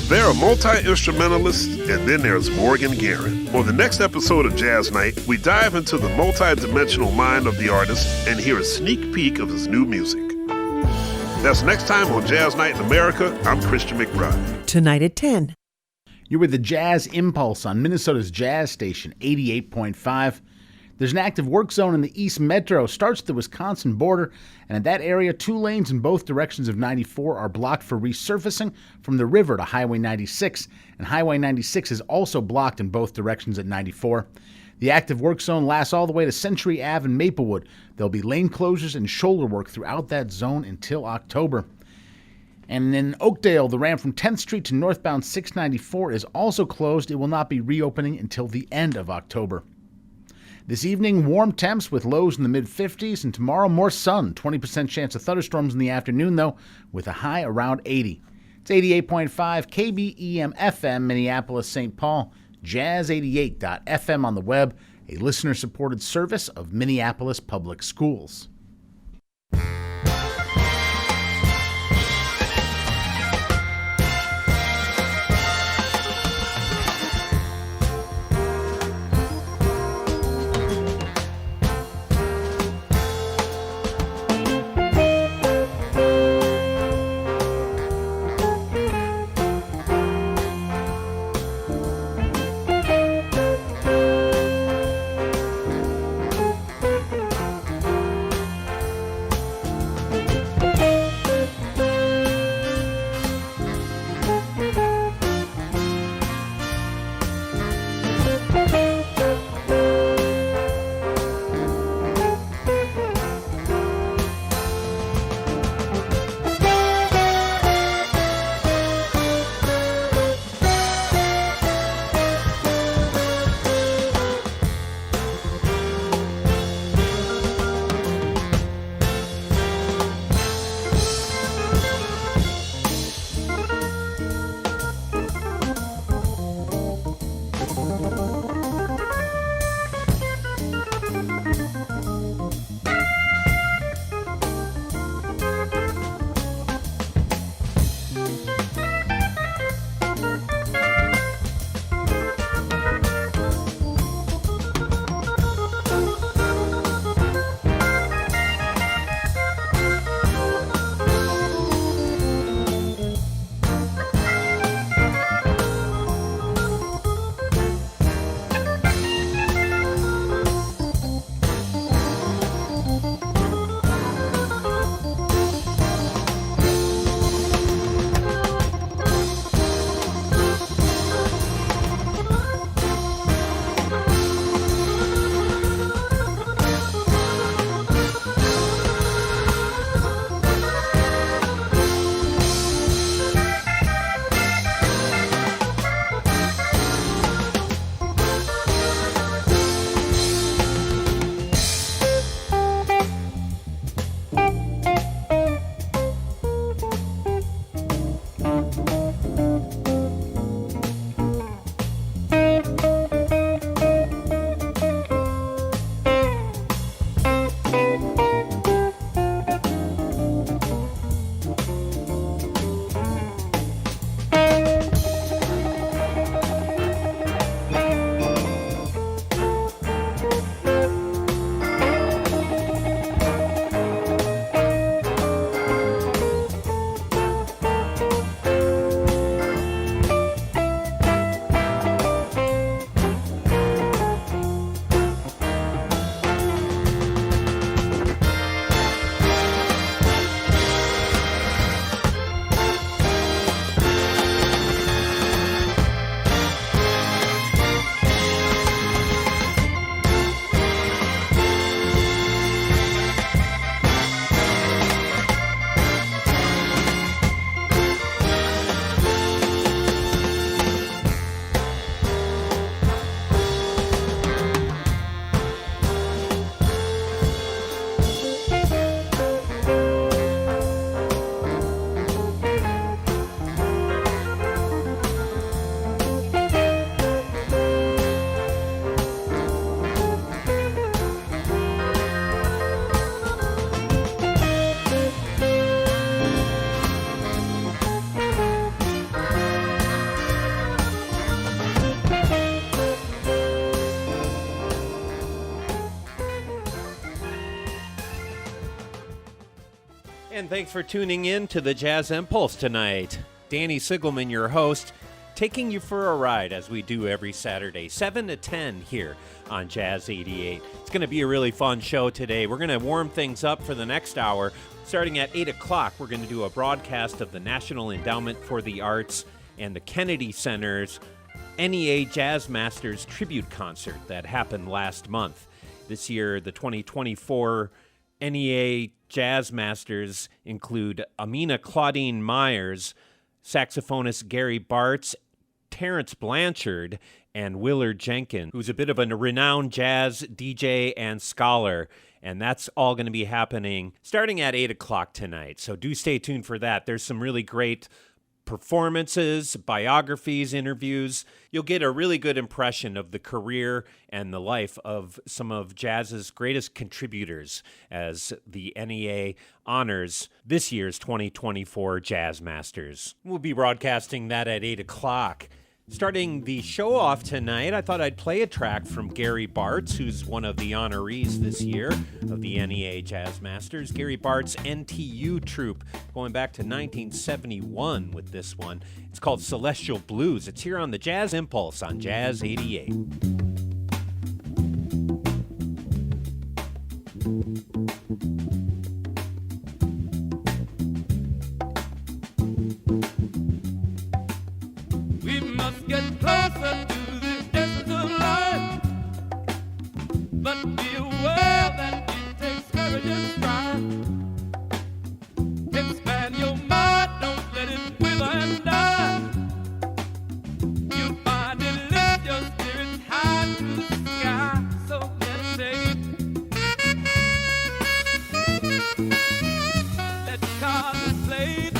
There are multi-instrumentalists, and then there's Morgan Guerin. On the next episode of Jazz Night, we dive into the multi-dimensional mind of the artist and hear a sneak peek of his new music. That's next time on Jazz Night in America. I'm Christian McBride. Tonight at 10. You're with the Jazz Impulse on Minnesota's Jazz Station, 88.5. There's an active work zone in the East Metro, starts at the Wisconsin border, and in that area, 2 lanes in both directions of 94 are blocked for resurfacing from the river to Highway 96, and Highway 96 is also blocked in both directions at 94. The active work zone lasts all the way to Century Ave and Maplewood. There'll be lane closures and shoulder work throughout that zone until October. And in Oakdale, the ramp from 10th Street to northbound 694 is also closed. It will not be reopening until the end of October. This evening, warm temps with lows in the mid-50s, and tomorrow more sun. 20% chance of thunderstorms in the afternoon, though, with a high around 80. It's 88.5 KBEM FM, Minneapolis, St. Paul, Jazz88.fm on the web, a listener-supported service of Minneapolis Public Schools. And thanks for tuning in to the Jazz Impulse tonight. Danny Sigelman, your host, taking you for a ride as we do every Saturday, 7 to 10 here on Jazz88. It's going to be a really fun show today. We're going to warm things up for the next hour. Starting at 8 o'clock, we're going to do a broadcast of the National Endowment for the Arts and the Kennedy Center's NEA Jazz Masters Tribute Concert that happened last month. This year, the 2024 NEA Jazz Masters include Amina Claudine Myers, saxophonist Gary Bartz, Terrence Blanchard, and Willard Jenkins, who's a bit of a renowned jazz DJ and scholar. And that's all going to be happening starting at 8 o'clock tonight. So do stay tuned for that. There's some really great performances, biographies, interviews. You'll get a really good impression of the career and the life of some of jazz's greatest contributors as the NEA honors this year's 2024 Jazz Masters. We'll be broadcasting that at 8 o'clock. Starting the show off tonight, I thought I'd play a track from Gary Bartz, who's one of the honorees this year of the NEA Jazz Masters. Gary Bartz' NTU troupe, going back to 1971 with this one. It's called Celestial Blues. It's here on the Jazz Impulse on Jazz 88. Get closer to the essence of life, but be aware that it takes courage and strive. Expand your mind, don't let it wither and die. You'll find it lift your spirits high to the sky. So let's let's contemplate.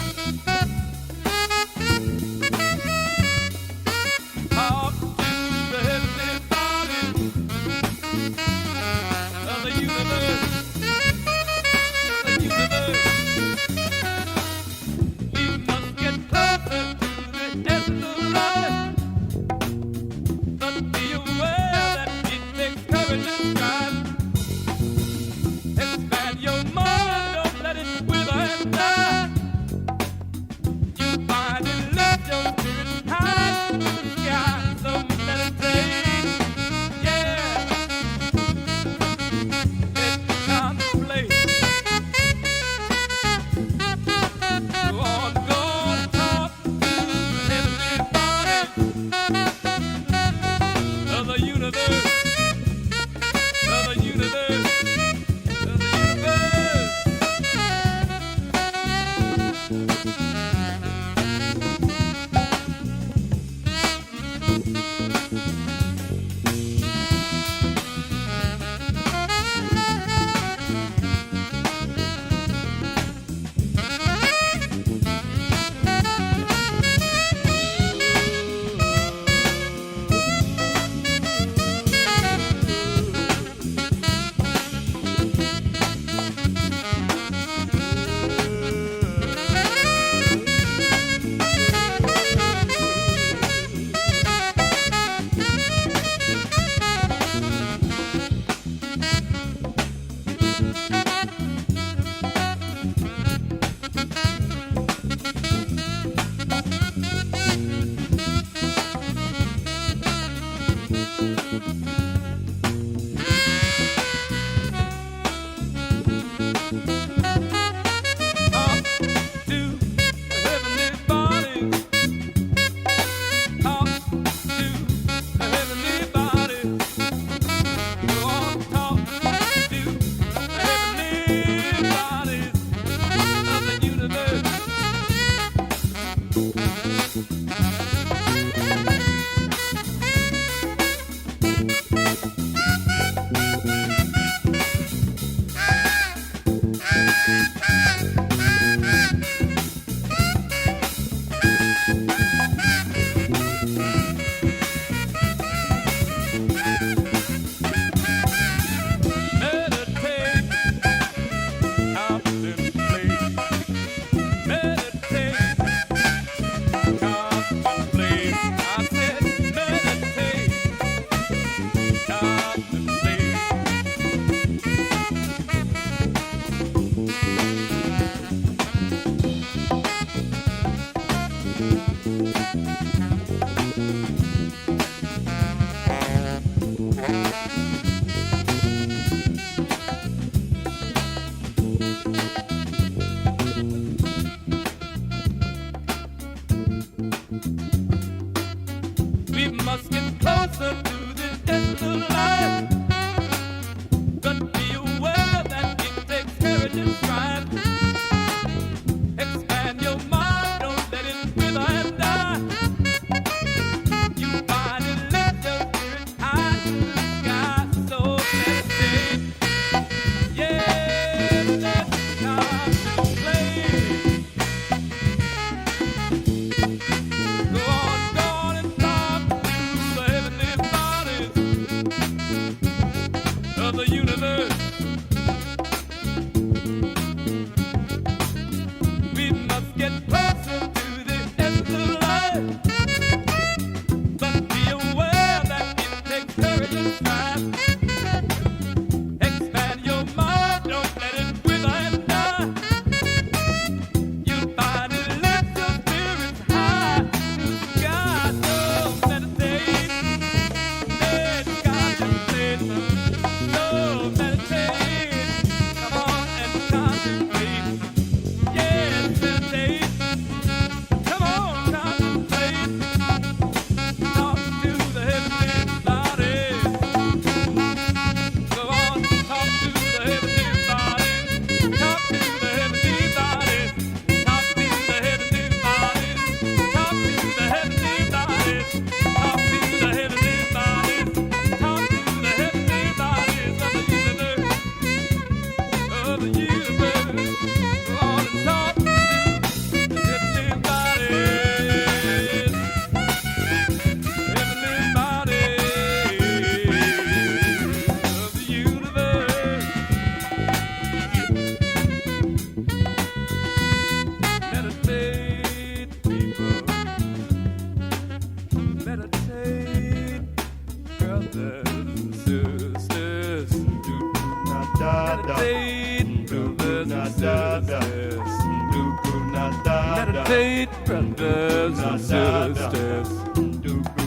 Meditate, brothers and sisters.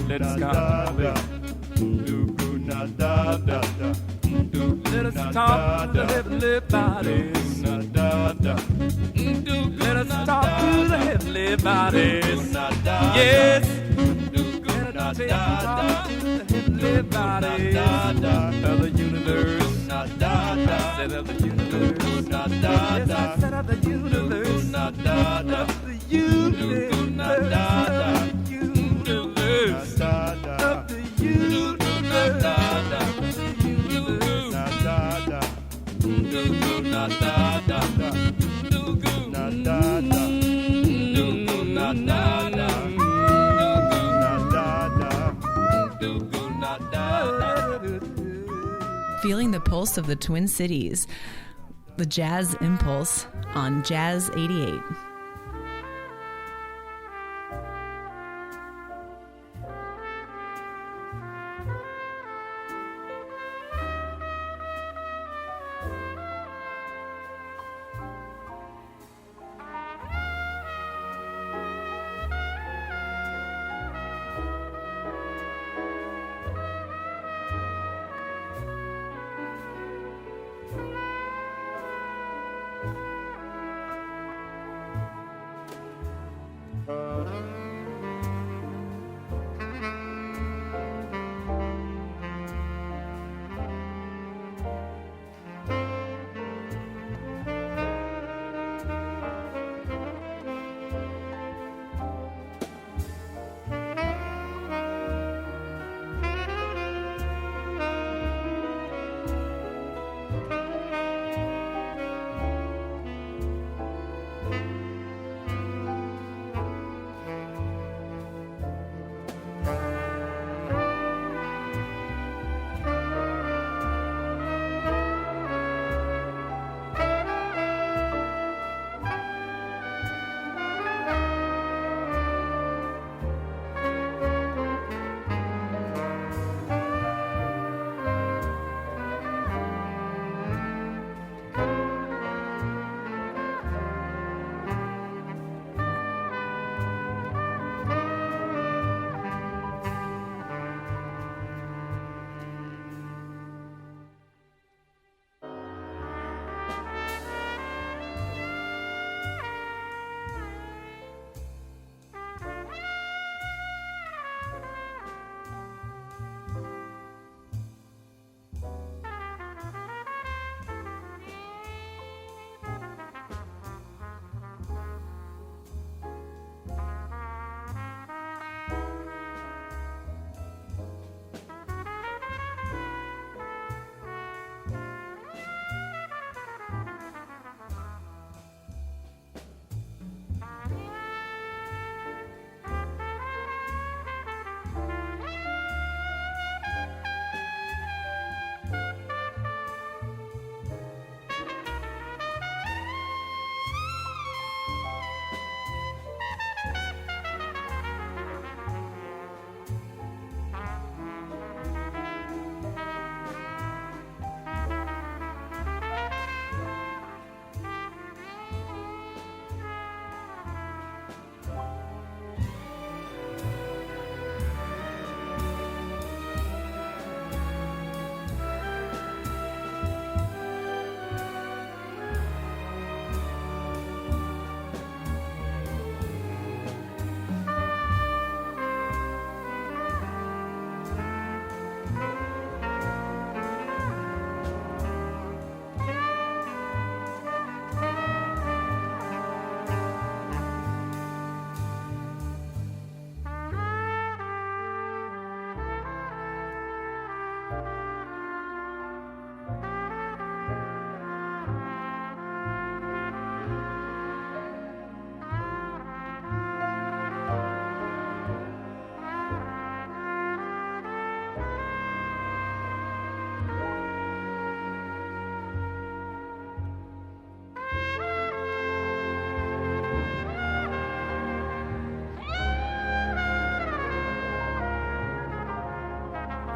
Let's contemplate. Let us talk to the heavenly bodies. Let us talk to the heavenly bodies. Yes. Meditate and talk to the heavenly bodies of the universe. I said of the universe. Yes, I said of the universe. Of the universe. Of the universe. Of the Feeling the pulse of the Twin Cities, the Jazz Impulse on Jazz88.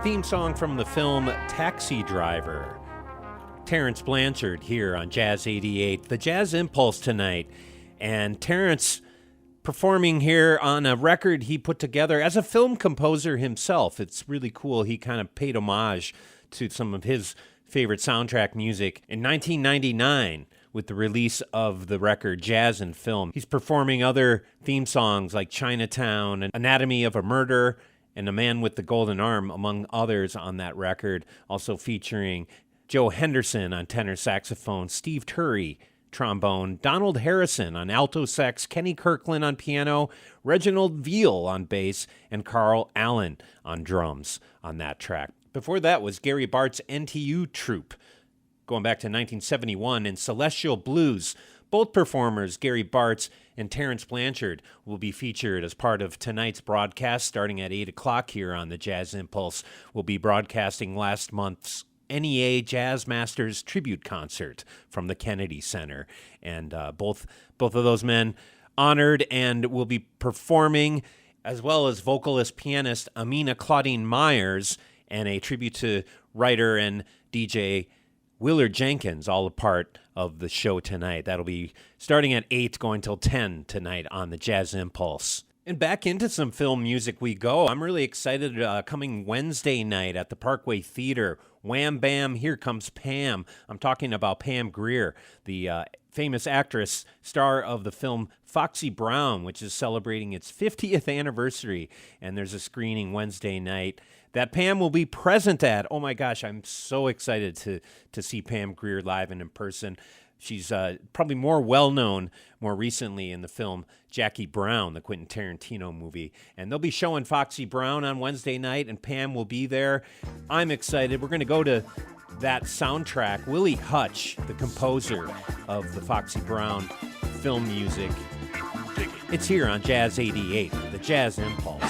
theme song from the film Taxi Driver. Terrence Blanchard here on Jazz 88, the Jazz Impulse tonight. And Terrence performing here on a record he put together as a film composer himself. It's really cool. He kind of paid homage to some of his favorite soundtrack music in 1999 with the release of the record Jazz and Film. He's performing other theme songs like Chinatown and Anatomy of a Murder and A Man with the Golden Arm, among others on that record, also featuring Joe Henderson on tenor saxophone, Steve Turry trombone, Donald Harrison on alto sax, Kenny Kirkland on piano, Reginald Veal on bass, and Carl Allen on drums on that track. Before that was Gary Bart's NTU Troupe, going back to 1971, and Celestial Blues. Both performers, Gary Bartz and Terrence Blanchard, will be featured as part of tonight's broadcast starting at 8 o'clock here on the Jazz Impulse. We'll be broadcasting last month's NEA Jazz Masters tribute concert from the Kennedy Center. And both of those men honored and will be performing, as well as vocalist pianist Amina Claudine Myers and a tribute to writer and DJ Willard Jenkins, all a part of the show tonight. That'll be starting at 8, going till 10 tonight on the Jazz Impulse. And back into some film music we go. I'm really excited coming Wednesday night at the Parkway Theater. Wham Bam, Here Comes Pam. I'm talking about Pam Grier, the famous actress, star of the film Foxy Brown, which is celebrating its 50th anniversary. And there's a screening Wednesday night that Pam will be present at. Oh my gosh, I'm so excited to see Pam Grier live and in person. She's probably more well-known more recently in the film Jackie Brown, the Quentin Tarantino movie. And they'll be showing Foxy Brown on Wednesday night, and Pam will be there. I'm excited. We're going to go to that soundtrack. Willie Hutch, the composer of the Foxy Brown film music. It's here on Jazz 88, the Jazz Impulse.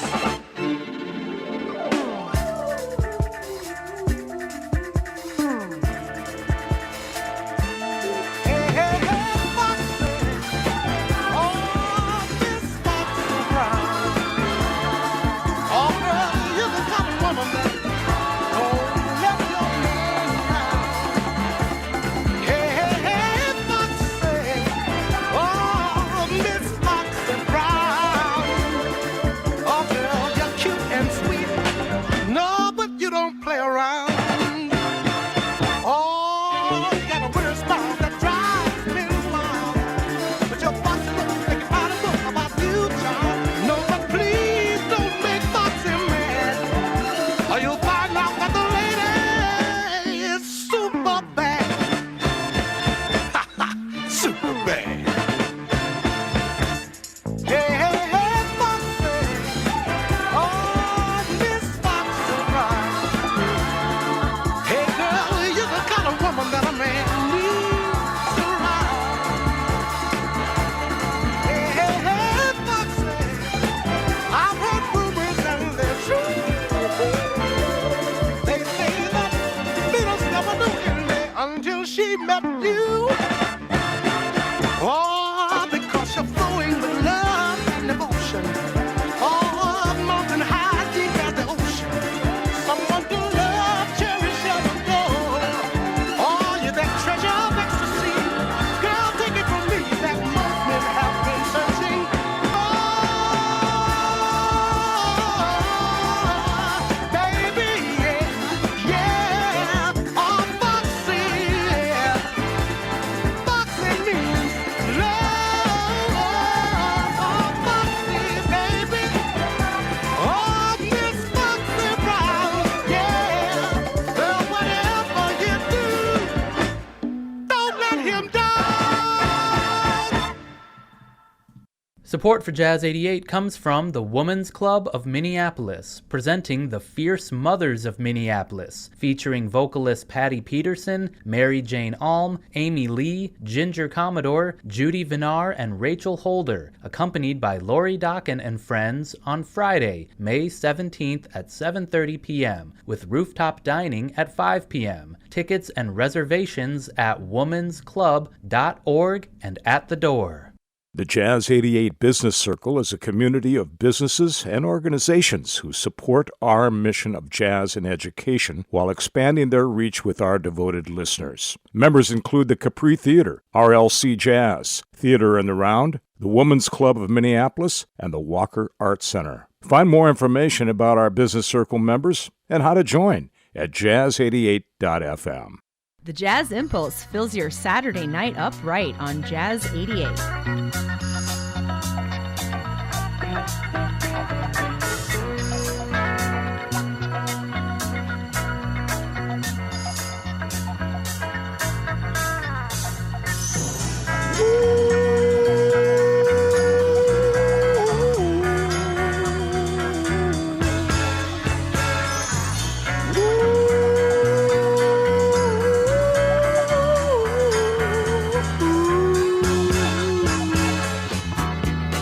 Support for Jazz 88 comes from the Women's Club of Minneapolis, presenting the Fierce Mothers of Minneapolis, featuring vocalist Patty Peterson, Mary Jane Alm, Amy Lee, Ginger Commodore, Judy Vinar, and Rachel Holder, accompanied by Lori Dokken and friends on Friday, May 17th at 7:30 p.m., with rooftop dining at 5 p.m. Tickets and reservations at womansclub.org and at the door. The Jazz 88 Business Circle is a community of businesses and organizations who support our mission of jazz and education while expanding their reach with our devoted listeners. Members include the Capri Theater, RLC Jazz, Theater in the Round, the Women's Club of Minneapolis, and the Walker Art Center. Find more information about our Business Circle members and how to join at jazz88.fm. The Jazz Impulse fills your Saturday night up right on Jazz 88.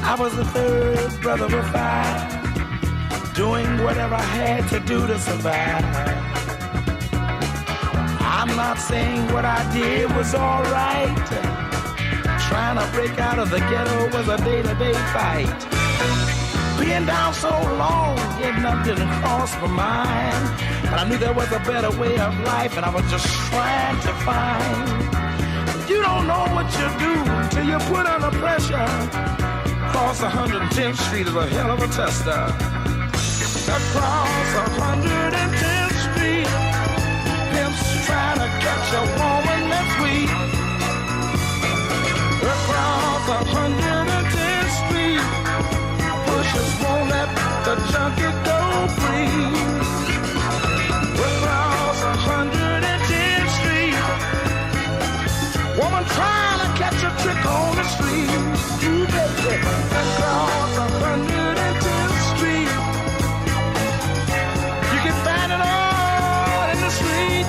I was the third brother of five, doing whatever I had to do to survive. I'm not saying what I did was all right. Trying to break out of the ghetto was a day-to-day fight. Being down so long, getting up didn't cross my mind. But I knew there was a better way of life, and I was just trying to find. You don't know what you do till you put under pressure. Across 110th Street is a hell of a tester. Across 110th Street, pimps trying to catch a woman that's weak. Across 110th Street, pushers won't let the junkie go free. Across 110th Street, woman trying to catch a trick on the street. Ooh, baby, across 110th Street, you can find it all in the street.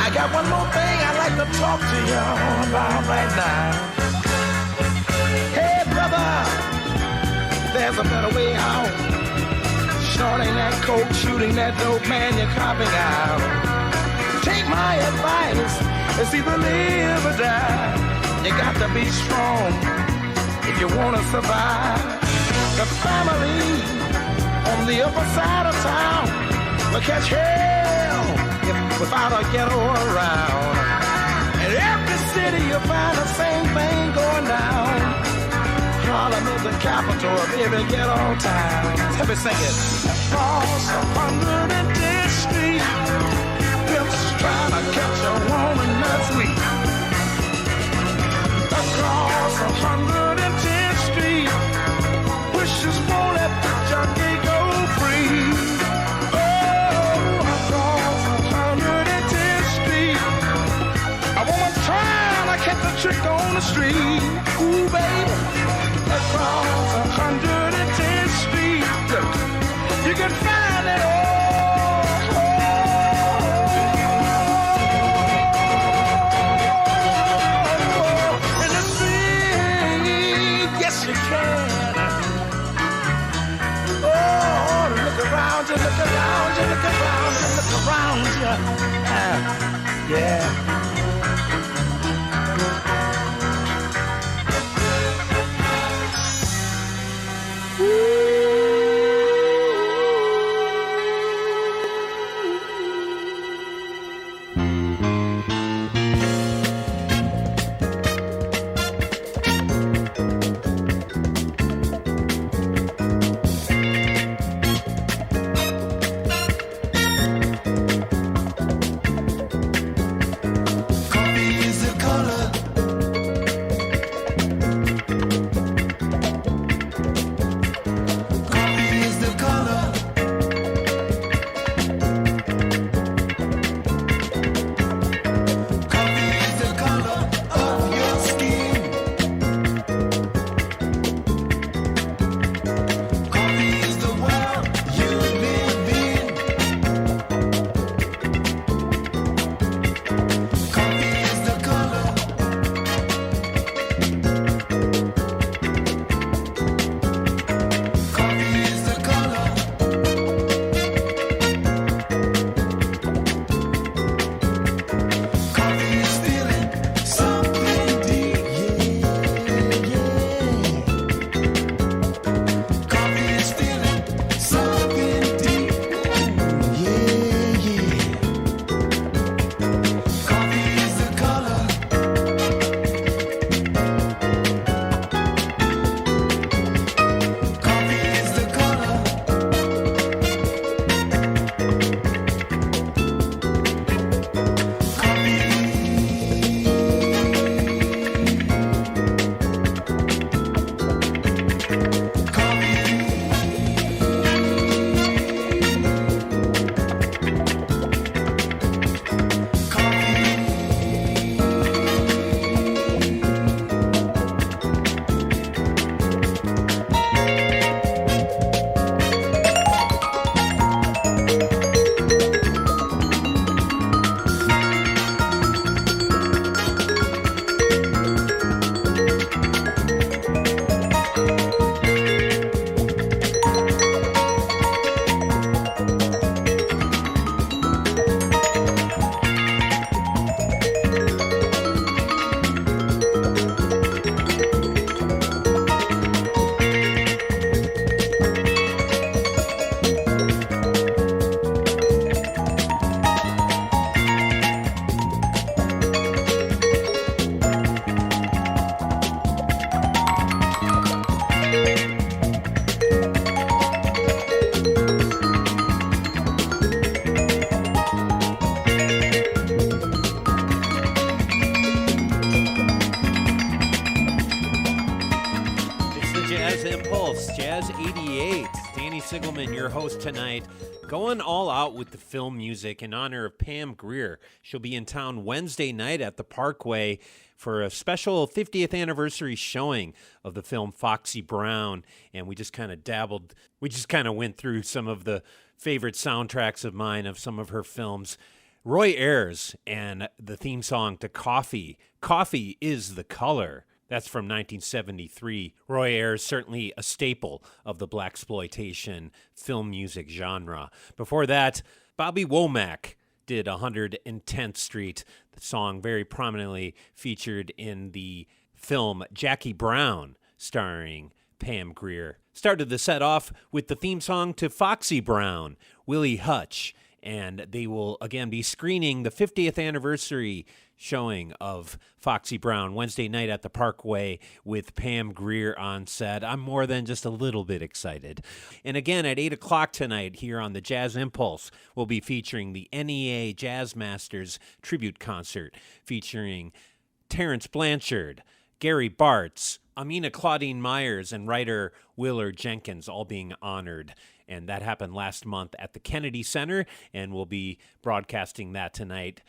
I got one more thing I'd like to talk to y'all about right now. There's a better way out. Snorting that coke, shooting that dope, man, you're copping out. Take my advice, it's either live or die. You got to be strong if you want to survive. The family on the upper side of town will catch hell without a ghetto around. In every city you'll find the same thing going down. Harlem is the capital of every ghetto town. Let me sing it. Across 110th Street, pimps trying to catch a woman that's weak. Across 110th Street, wishes won't let the junkie go free. Oh, across 110th Street, a woman trying to catch a trick on the street. Ooh, baby. Across 110th Street, look, you can find it all. In the street, yes you can. Oh, look around you, look around you, look around you, look around you. Yeah. Impulse, Jazz 88. Danny Sigelman, your host tonight, going all out with the film music in honor of Pam Grier. She'll be in town Wednesday night at the Parkway for a special 50th anniversary showing of the film Foxy Brown. And we just kind of went through some of the favorite soundtracks of mine of some of her films. Roy Ayers and the theme song to Coffee. Coffee is the Color. That's from 1973. Roy Ayers, certainly a staple of the blaxploitation film music genre. Before that, Bobby Womack did 110th Street, the song very prominently featured in the film Jackie Brown, starring Pam Grier. Started the set off with the theme song to Foxy Brown, Willie Hutch, and they will again be screening the 50th anniversary showing of Foxy Brown Wednesday night at the Parkway with Pam Grier on set. I'm more than just a little bit excited. And again, at 8 o'clock tonight here on the Jazz Impulse, we'll be featuring the NEA Jazz Masters tribute concert featuring Terrence Blanchard, Gary Bartz, Amina Claudine Myers, and writer Willard Jenkins all being honored. And that happened last month at the Kennedy Center, and we'll be broadcasting that tonight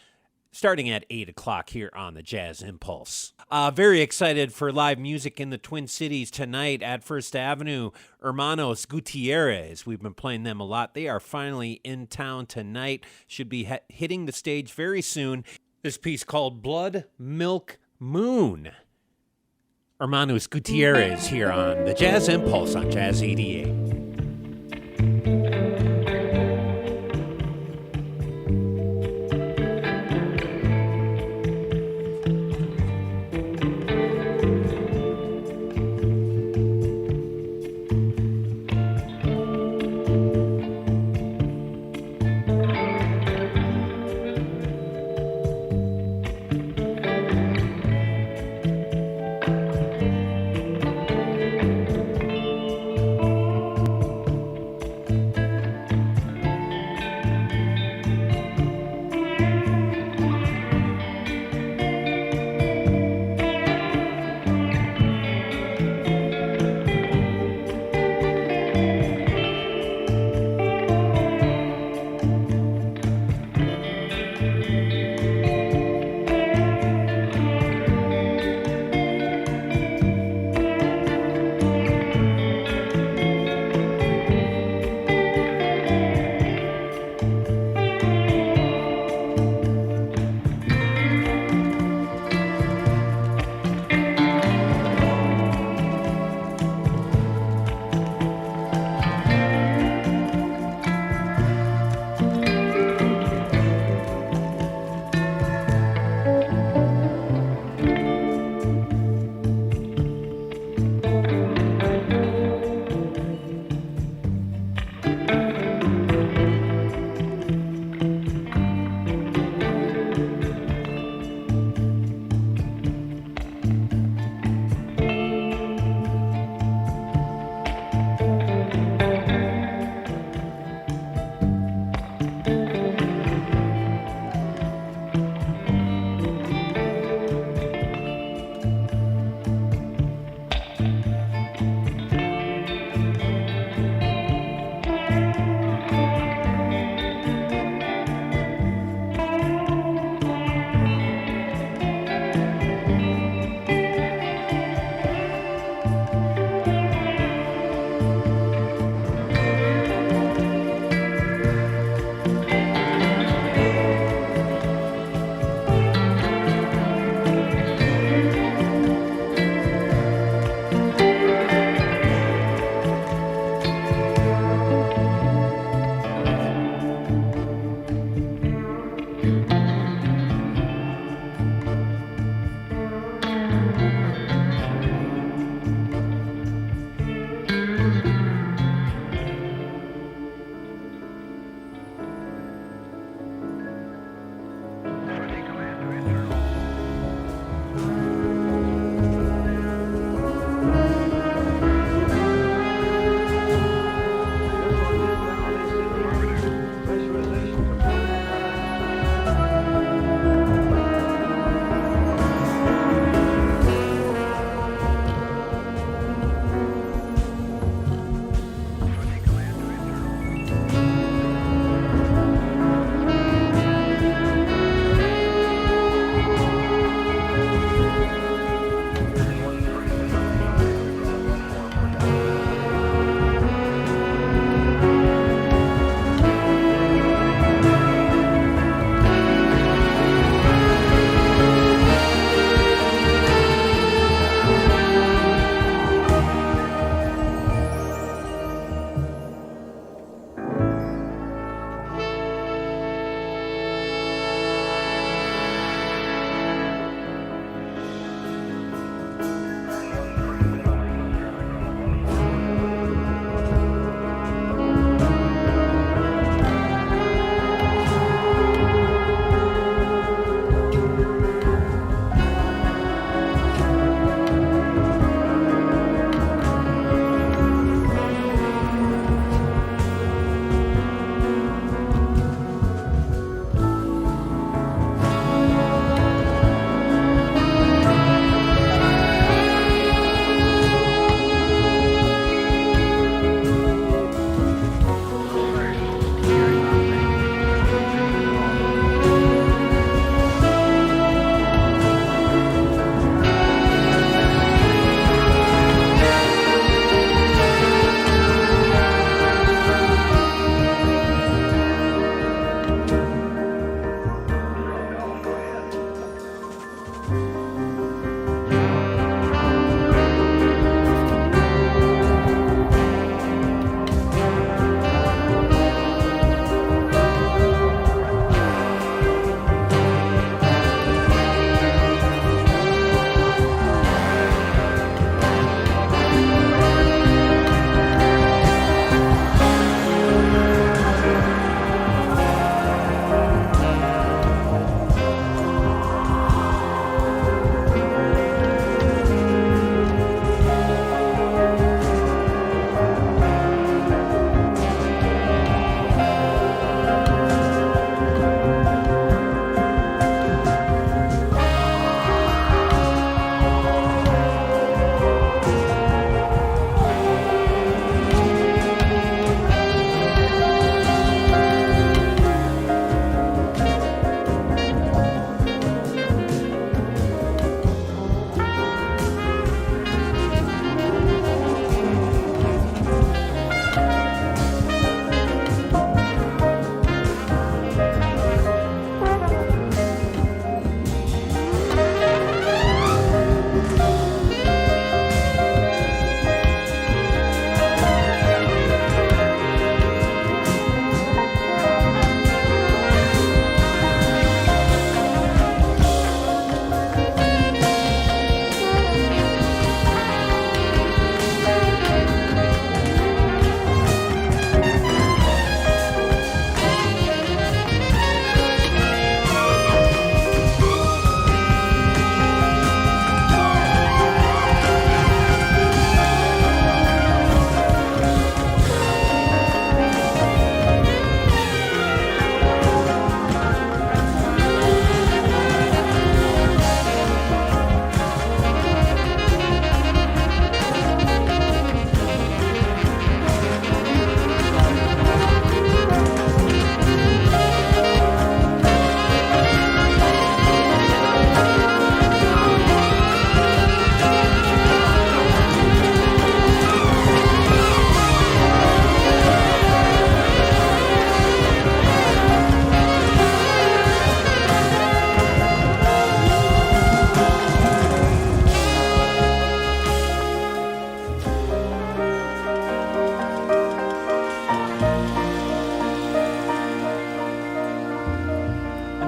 starting at 8 o'clock here on the Jazz Impulse. Very excited for live music in the Twin Cities tonight at First Avenue. Hermanos Gutierrez, we've been playing them a lot. They are finally in town tonight. Should be hitting the stage very soon. This piece called Blood, Milk, Moon. Hermanos Gutierrez here on the Jazz Impulse on Jazz 88.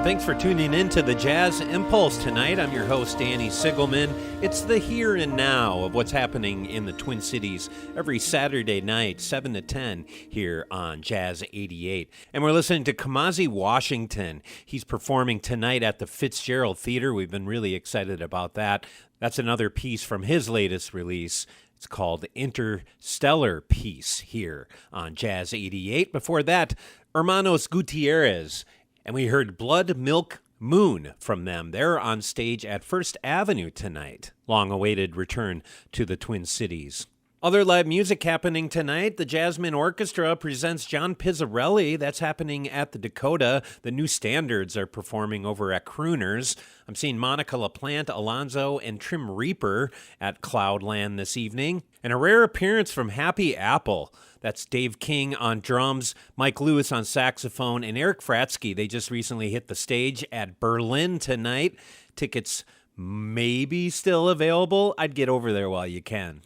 Thanks for tuning in to the Jazz Impulse tonight. I'm your host, Danny Sigelman. It's the here and now of what's happening in the Twin Cities every Saturday night, 7 to 10, here on Jazz88. And we're listening to Kamasi Washington. He's performing tonight at the Fitzgerald Theater. We've been really excited about that. That's another piece from his latest release. It's called Interstellar Piece here on Jazz88. Before that, Hermanos Gutierrez. And we heard Blood Milk Moon from them. They're on stage at First Avenue tonight. Long-awaited return to the Twin Cities. Other live music happening tonight. The Jasmine Orchestra presents John Pizzarelli. That's happening at the Dakota. The New Standards are performing over at Crooners. I'm seeing Monica LaPlante, Alonzo, and Trim Reaper at Cloudland this evening. And a rare appearance from Happy Apple. That's Dave King on drums, Mike Lewis on saxophone, and Eric Fratsky. They just recently hit the stage at Berlin tonight. Tickets may be still available. I'd get over there while you can.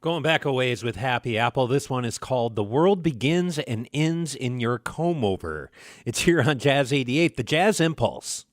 Going back a ways with Happy Apple, this one is called The World Begins and Ends in Your Comb-Over. It's here on Jazz 88, the Jazz Impulse.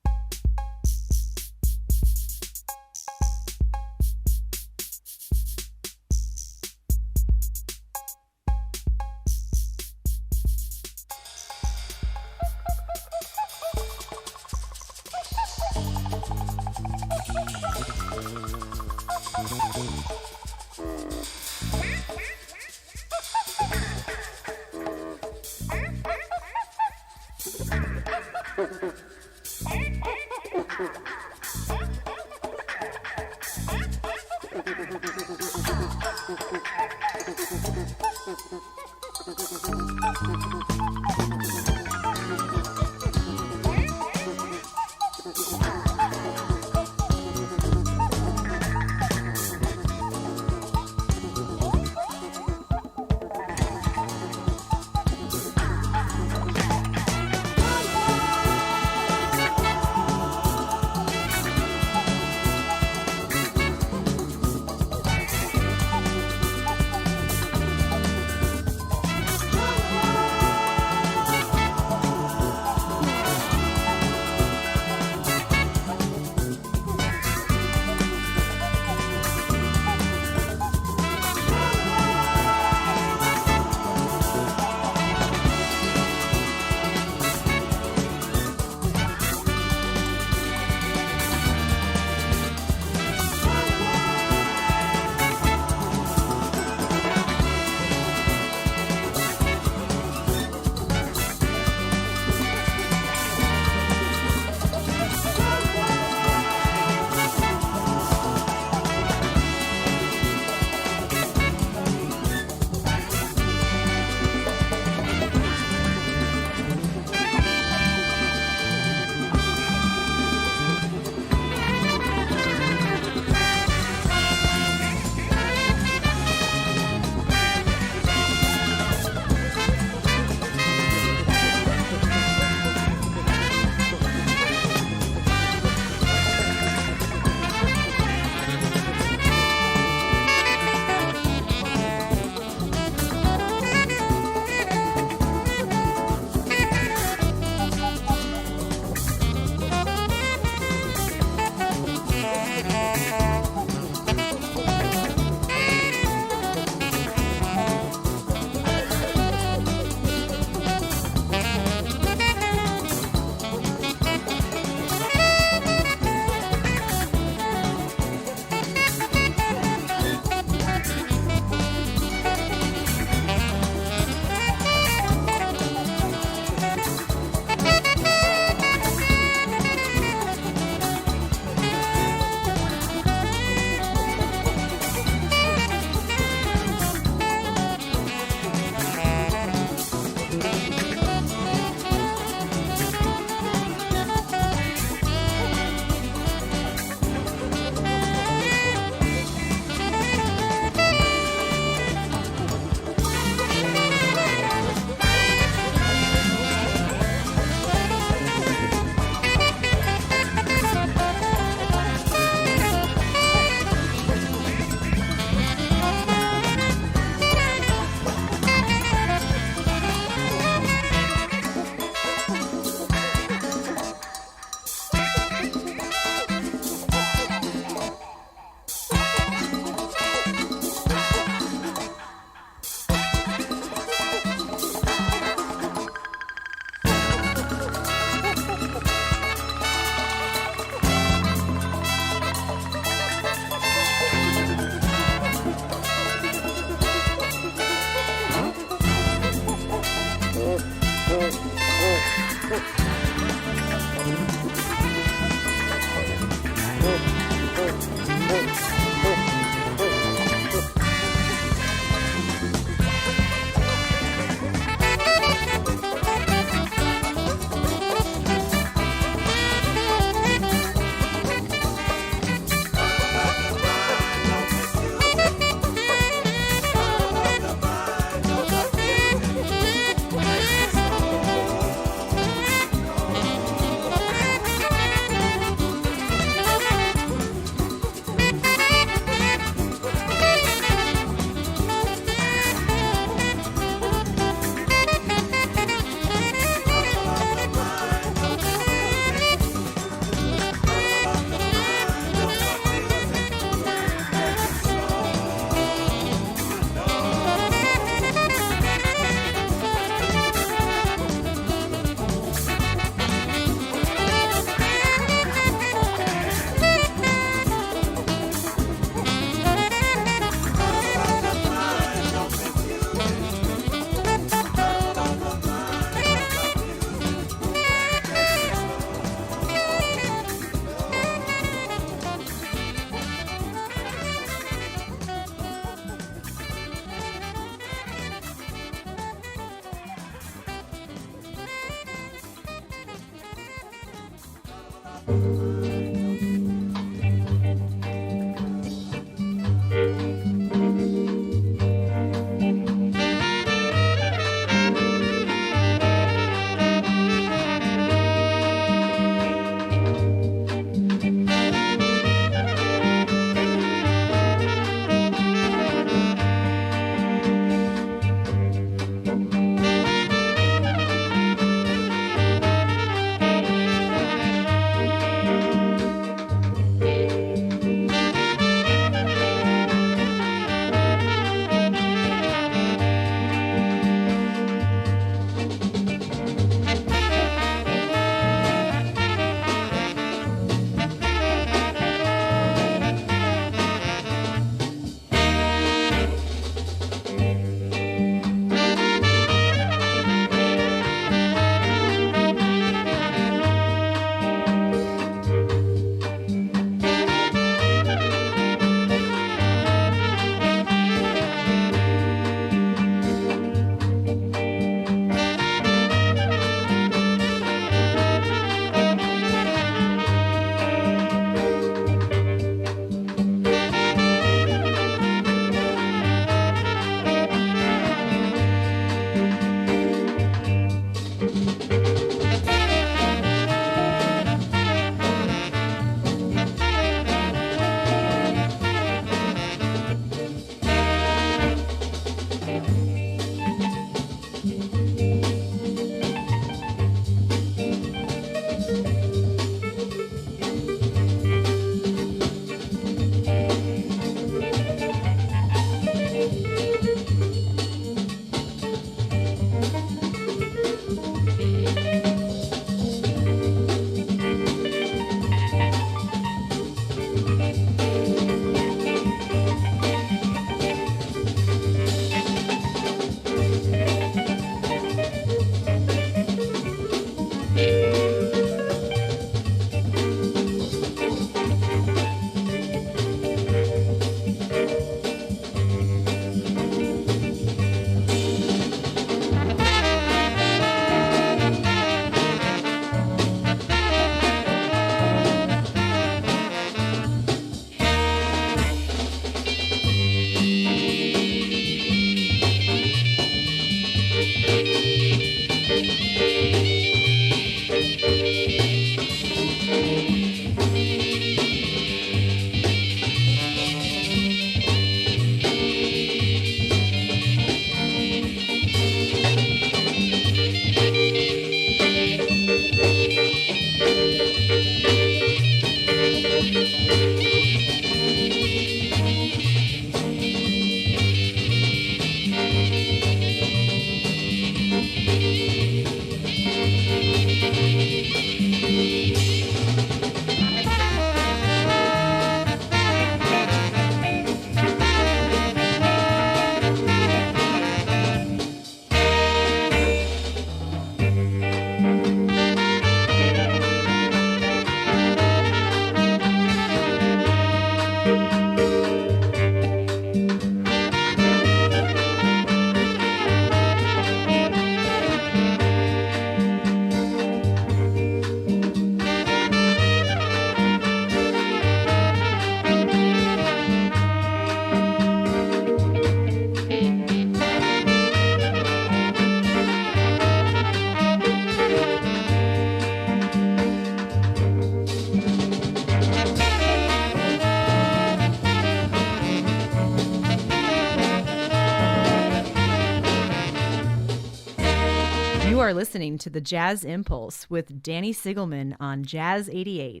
You are listening to the Jazz Impulse with Danny Sigelman on Jazz88.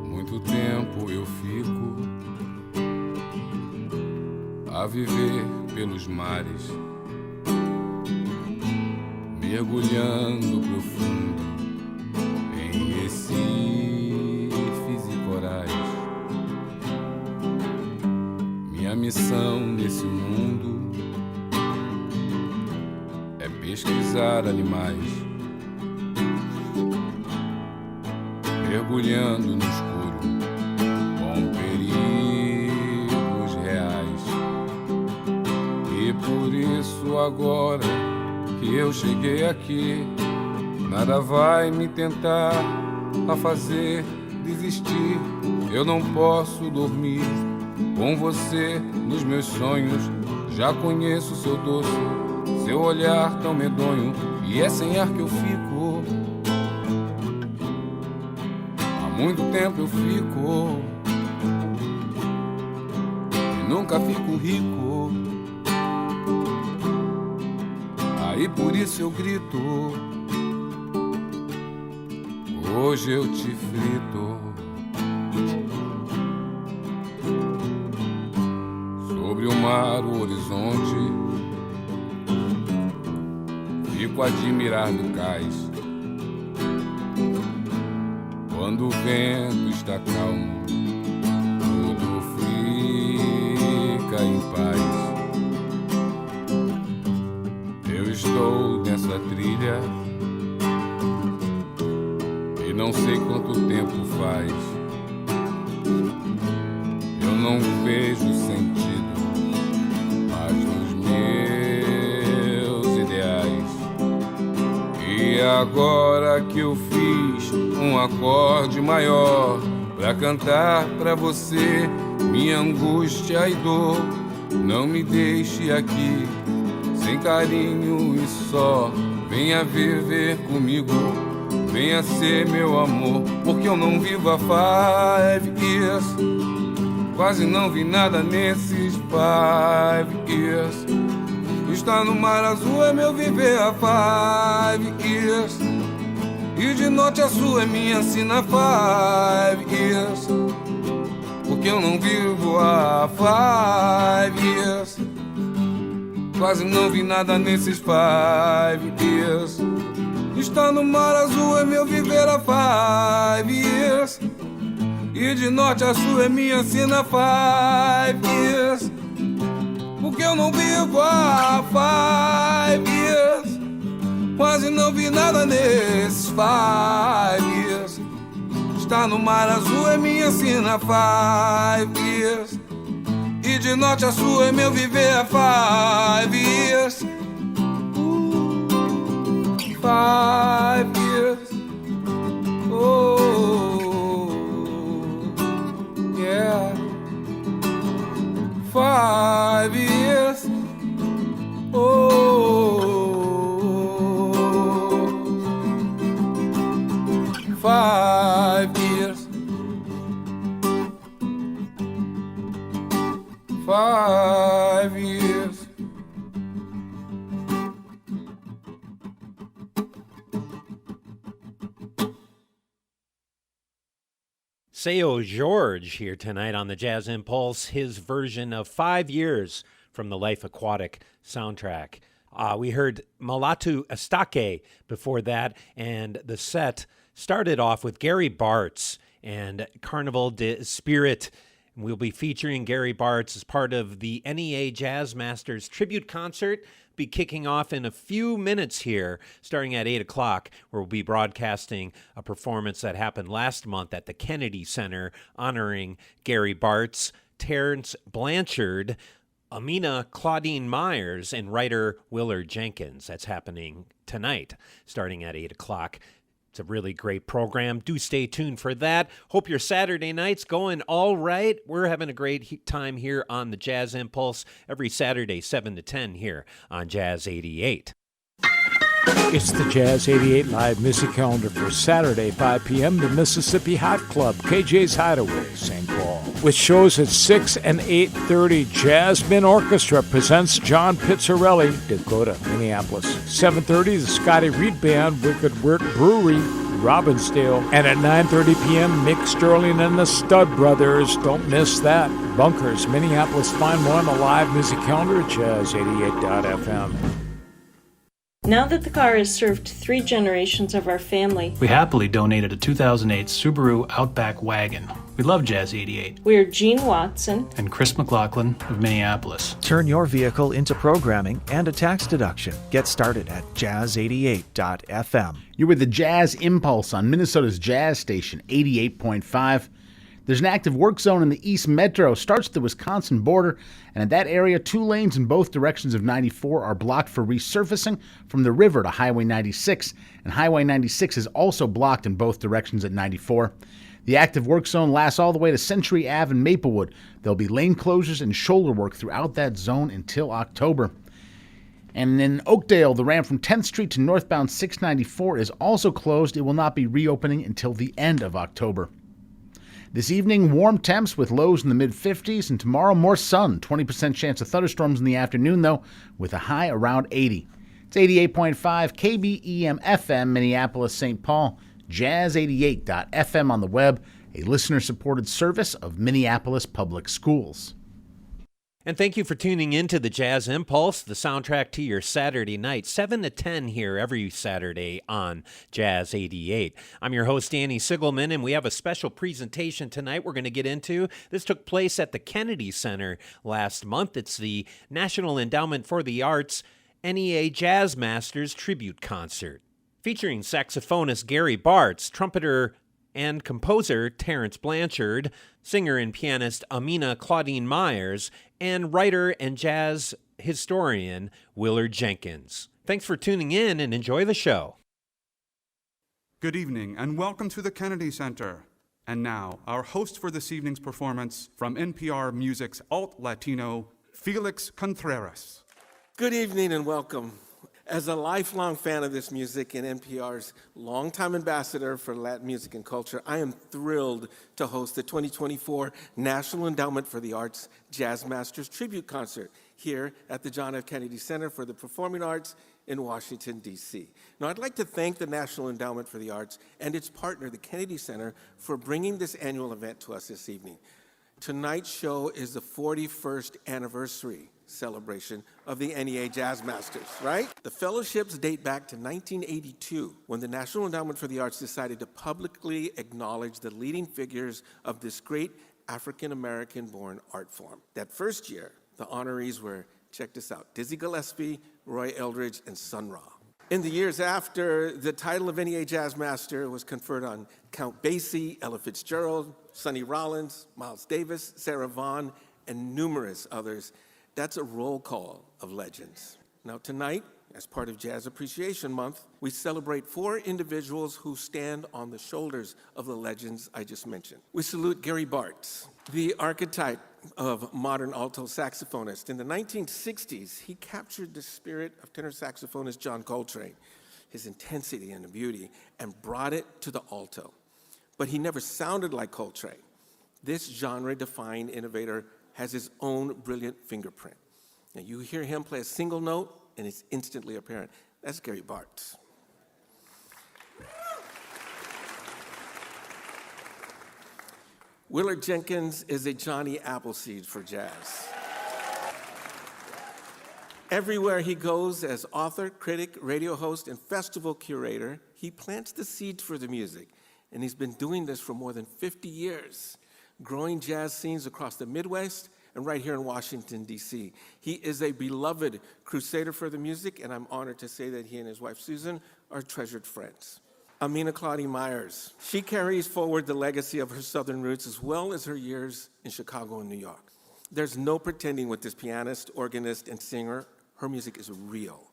Muito tempo eu fico a viver pelos mares, mergulhando profundo em recifes e corais. Minha missão nesse mundo é pesquisar animais, mergulhando no escuro com perigos reais. agora que eu cheguei aqui. Nada vai me tentar a fazer desistir. Eu não posso dormir com você nos meus sonhos. Já conheço seu doce, seu olhar tão medonho, e é sem ar que eu fico. Há muito tempo eu fico e nunca fico rico. Aí por isso eu grito, hoje eu te frito. Sobre o mar, o horizonte, fico a admirar do cais. Quando o vento está calmo, tudo fica em paz. Eu estou nessa trilha e não sei quanto tempo faz. Eu não vejo sentido mais nos meus ideais. E agora que eu fiz um acorde maior pra cantar pra você minha angústia e dor, não me deixe aqui sem carinho e só. Venha viver comigo, venha ser meu amor, porque eu não vivo há 5 years. Quase não vi nada nesses 5 years. Estar no mar azul é meu viver há 5 years. E de norte a sul é minha sina 5 years. Porque eu não vivo há 5 years. Quase não vi nada nesses 5 years. Estar no mar azul é meu viver há 5 years. E de norte a sul é minha sina 5 years. Porque eu não vivo há 5 years. Quase não vi nada nesses 5 years. Estar no mar azul é minha sina 5 years. E de norte a sul é meu viver há 5 years. 5 years. Oh. Yeah, 5 years. Oh, 5 years. 5 years. Seu George here tonight on the Jazz Impulse, his version of 5 years from the Life Aquatic soundtrack. We heard Malatu Estake before that, and the set started off with Gary Bartz and Carnival de Spirit. We'll be featuring Gary Bartz as part of the NEA Jazz Masters tribute concert. Be kicking off in a few minutes here, starting at 8 o'clock, where we'll be broadcasting a performance that happened last month at the Kennedy Center honoring Gary Bartz, Terrence Blanchard, Amina Claudine Myers, and writer Willard Jenkins. That's happening tonight, starting at 8 o'clock. It's a really great program. Do stay tuned for that. Hope your Saturday night's going all right. We're having a great time here on the Jazz Impulse every Saturday, 7 to 10 here on Jazz 88. It's the Jazz 88 live music calendar for Saturday, 5 p.m., the Mississippi Hot Club, KJ's Hideaway, St. Paul. With shows at 6 and 8:30, Jasmine Orchestra presents John Pizzarelli, Dakota, Minneapolis. 7:30, the Scotty Reed Band, Wicked Work Brewery, Robbinsdale. And at 9:30 p.m., Mick Sterling and the Stud Brothers. Don't miss that. Bunkers, Minneapolis. Find more on the live music calendar at jazz88.fm. Now that the car has served 3 generations of our family, we happily donated a 2008 Subaru Outback wagon. We love Jazz 88. We're Gene Watson and Chris McLaughlin of Minneapolis. Turn your vehicle into programming and a tax deduction. Get started at jazz88.fm. You're with the Jazz Impulse on Minnesota's Jazz Station, 88.5. There's an active work zone in the East Metro, starts at the Wisconsin border, and in that area, 2 lanes in both directions of 94 are blocked for resurfacing from the river to Highway 96, and Highway 96 is also blocked in both directions at 94. The active work zone lasts all the way to Century Ave and Maplewood. There'll be lane closures and shoulder work throughout that zone until October. And in Oakdale, the ramp from 10th Street to northbound 694 is also closed. It will not be reopening until the end of October. This evening, warm temps with lows in the mid-50s, and tomorrow more sun. 20% chance of thunderstorms in the afternoon, though, with a high around 80. It's 88.5 KBEM FM, Minneapolis, St. Paul, Jazz88.fm on the web, a listener-supported service of Minneapolis Public Schools. And thank you for tuning in to the Jazz Impulse, the soundtrack to your Saturday night, 7 to 10 here every Saturday on Jazz 88. I'm your host, Danny Sigelman, and we have a special presentation tonight we're going to get into. This took place at the Kennedy Center last month. It's the National Endowment for the Arts NEA Jazz Masters Tribute Concert, featuring saxophonist Gary Bartz, trumpeter and composer Terrence Blanchard, singer and pianist Amina Claudine Myers, and writer and jazz historian Willard Jenkins. Thanks for tuning in and enjoy the show. Good evening and welcome to the Kennedy Center. And now, our host for this evening's performance from NPR Music's Alt Latino, Felix Contreras. Good evening and welcome. As a lifelong fan of this music and NPR's longtime ambassador for Latin music and culture, I am thrilled to host the 2024 National Endowment for the Arts Jazz Masters Tribute Concert here at the John F. Kennedy Center for the Performing Arts in Washington, D.C. Now, I'd like to thank the National Endowment for the Arts and its partner, the Kennedy Center, for bringing this annual event to us this evening. Tonight's show is the 41st anniversary celebration of the NEA Jazz Masters, right? The fellowships date back to 1982, when the National Endowment for the Arts decided to publicly acknowledge the leading figures of this great African-American-born art form. That first year, the honorees were, check this out, Dizzy Gillespie, Roy Eldridge, and Sun Ra. In the years after, the title of NEA Jazz Master was conferred on Count Basie, Ella Fitzgerald, Sonny Rollins, Miles Davis, Sarah Vaughan, and numerous others. That's a roll call of legends. Now tonight, as part of Jazz Appreciation Month, we celebrate 4 individuals who stand on the shoulders of the legends I just mentioned. We salute Gary Bartz, the archetype of modern alto saxophonist. In the 1960s, he captured the spirit of tenor saxophonist John Coltrane, his intensity and beauty, and brought it to the alto. But he never sounded like Coltrane. This genre-defining innovator has his own brilliant fingerprint. Now you hear him play a single note and it's instantly apparent. That's Gary Bartz. Willard Jenkins is a Johnny Appleseed for jazz. Everywhere he goes as author, critic, radio host, and festival curator, he plants the seeds for the music. And he's been doing this for more than 50 years. Growing jazz scenes across the Midwest and right here in Washington, D.C. He is a beloved crusader for the music, and I'm honored to say that he and his wife, Susan, are treasured friends. Amina Claudine Myers. She carries forward the legacy of her Southern roots as well as her years in Chicago and New York. There's no pretending with this pianist, organist, and singer. Her music is real.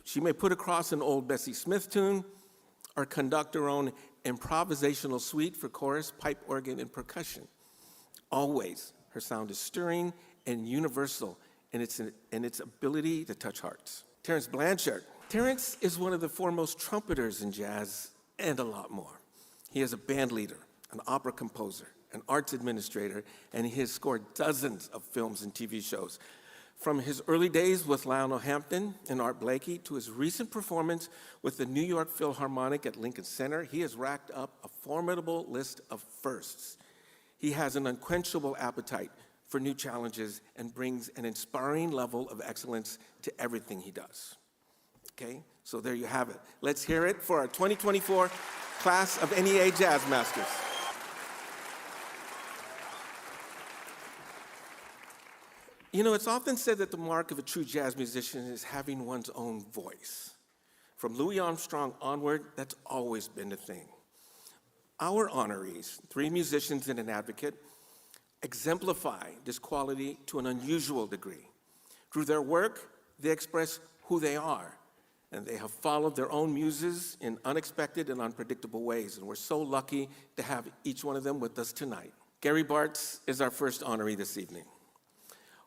She may put across an old Bessie Smith tune or conduct her own improvisational suite for chorus, pipe organ, and percussion. Always, her sound is stirring and universal in its ability to touch hearts. Terrence Blanchard. Terrence is one of the foremost trumpeters in jazz and a lot more. He is a band leader, an opera composer, an arts administrator, and he has scored dozens of films and TV shows. From his early days with Lionel Hampton and Art Blakey to his recent performance with the New York Philharmonic at Lincoln Center, he has racked up a formidable list of firsts. He has an unquenchable appetite for new challenges and brings an inspiring level of excellence to everything he does. Okay, so there you have it. Let's hear it for our 2024 class of NEA Jazz Masters. You know, it's often said that the mark of a true jazz musician is having one's own voice. From Louis Armstrong onward, that's always been the thing. Our honorees, 3 musicians and an advocate, exemplify this quality to an unusual degree. Through their work, they express who they are, and they have followed their own muses in unexpected and unpredictable ways, and we're so lucky to have each one of them with us tonight. Gary Bartz is our first honoree this evening.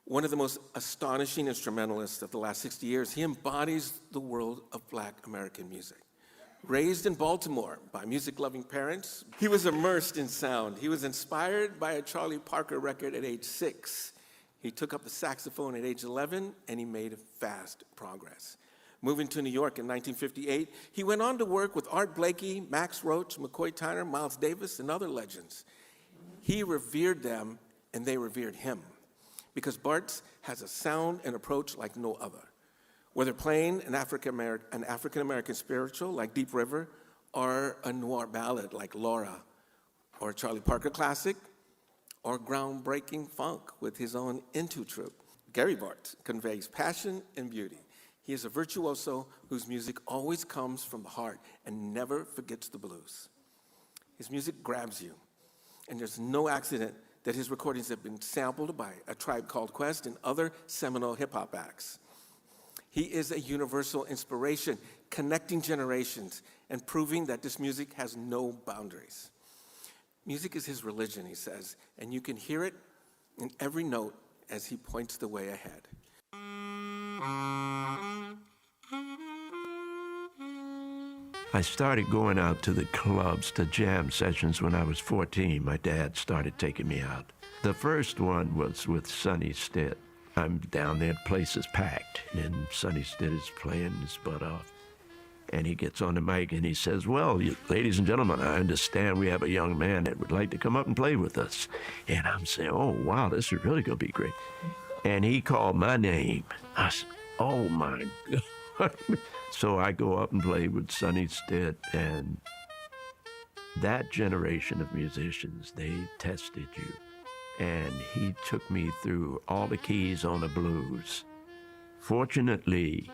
One of the most astonishing instrumentalists of the last 60 years, he embodies the world of Black American music. Raised in Baltimore by music-loving parents, he was immersed in sound. He was inspired by a Charlie Parker record at age 6. He took up the saxophone at age 11, and he made fast progress. Moving to New York in 1958, he went on to work with Art Blakey, Max Roach, McCoy Tyner, Miles Davis, and other legends. He revered them, and they revered him, because Bartz has a sound and approach like no other. Whether playing an African-American spiritual like Deep River, or a noir ballad like Laura, or a Charlie Parker classic, or groundbreaking funk with his own Into troupe, Gary Bartz conveys passion and beauty. He is a virtuoso whose music always comes from the heart and never forgets the blues. His music grabs you, and there's no accident that his recordings have been sampled by A Tribe Called Quest and other seminal hip-hop acts. He is a universal inspiration, connecting generations and proving that this music has no boundaries. Music is his religion, he says, and you can hear it in every note as he points the way ahead. I started going out to the clubs, to jam sessions when I was 14. My dad started taking me out. The first one was with Sonny Stitt. I'm down there, the place is packed, and Sonny Stitt is playing his butt off. And he gets on the mic and he says, well, ladies and gentlemen, I understand we have a young man that would like to come up and play with us. And I'm saying, oh, wow, this is really going to be great. And he called my name. I said, oh, my God. So I go up and play with Sonny Stitt, and that generation of musicians, they tested you. And he took me through all the keys on the blues. Fortunately,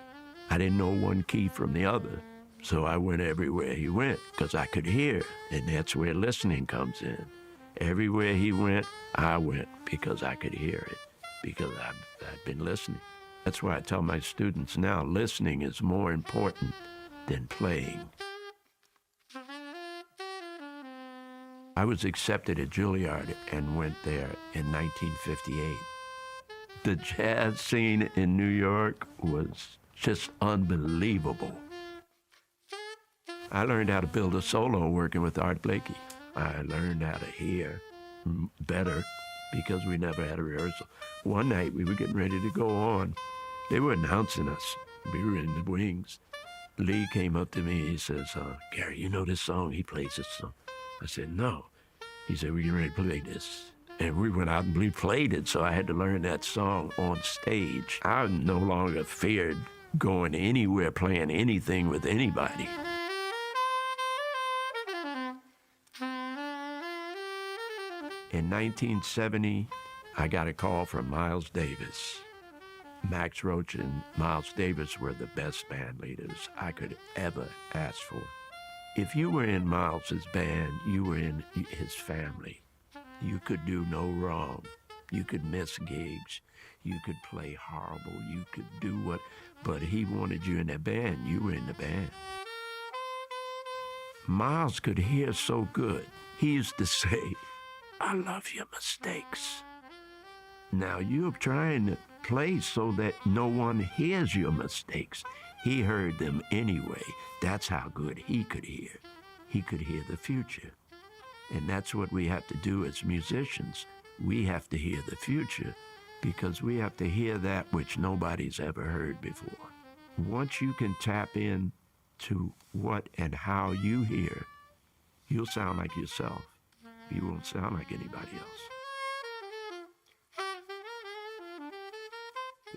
I didn't know one key from the other, so I went everywhere he went because I could hear, and that's where listening comes in. Everywhere he went, I went because I could hear it, because I'd been listening. That's why I tell my students now, listening is more important than playing. I was accepted at Juilliard and went there in 1958. The jazz scene in New York was just unbelievable. I learned how to build a solo working with Art Blakey. I learned how to hear better because we never had a rehearsal. One night we were getting ready to go on. They were announcing us. We were in the wings. Lee came up to me. He says, Gary, you know this song? He plays this song. I said, no. He said, we're getting ready to play this. And we went out and we played it, so I had to learn that song on stage. I no longer feared going anywhere, playing anything with anybody. In 1970, I got a call from Miles Davis. Max Roach and Miles Davis were the best band leaders I could ever ask for. If you were in Miles's band, you were in his family. You could do no wrong. You could miss gigs. You could play horrible. You could do what, but he wanted you in that band. You were in the band. Miles could hear so good. He used to say, I love your mistakes. Now you're trying to play so that no one hears your mistakes. He heard them anyway. That's how good he could hear. He could hear the future. And that's what we have to do as musicians. We have to hear the future because we have to hear that which nobody's ever heard before. Once you can tap in to what and how you hear, you'll sound like yourself. You won't sound like anybody else.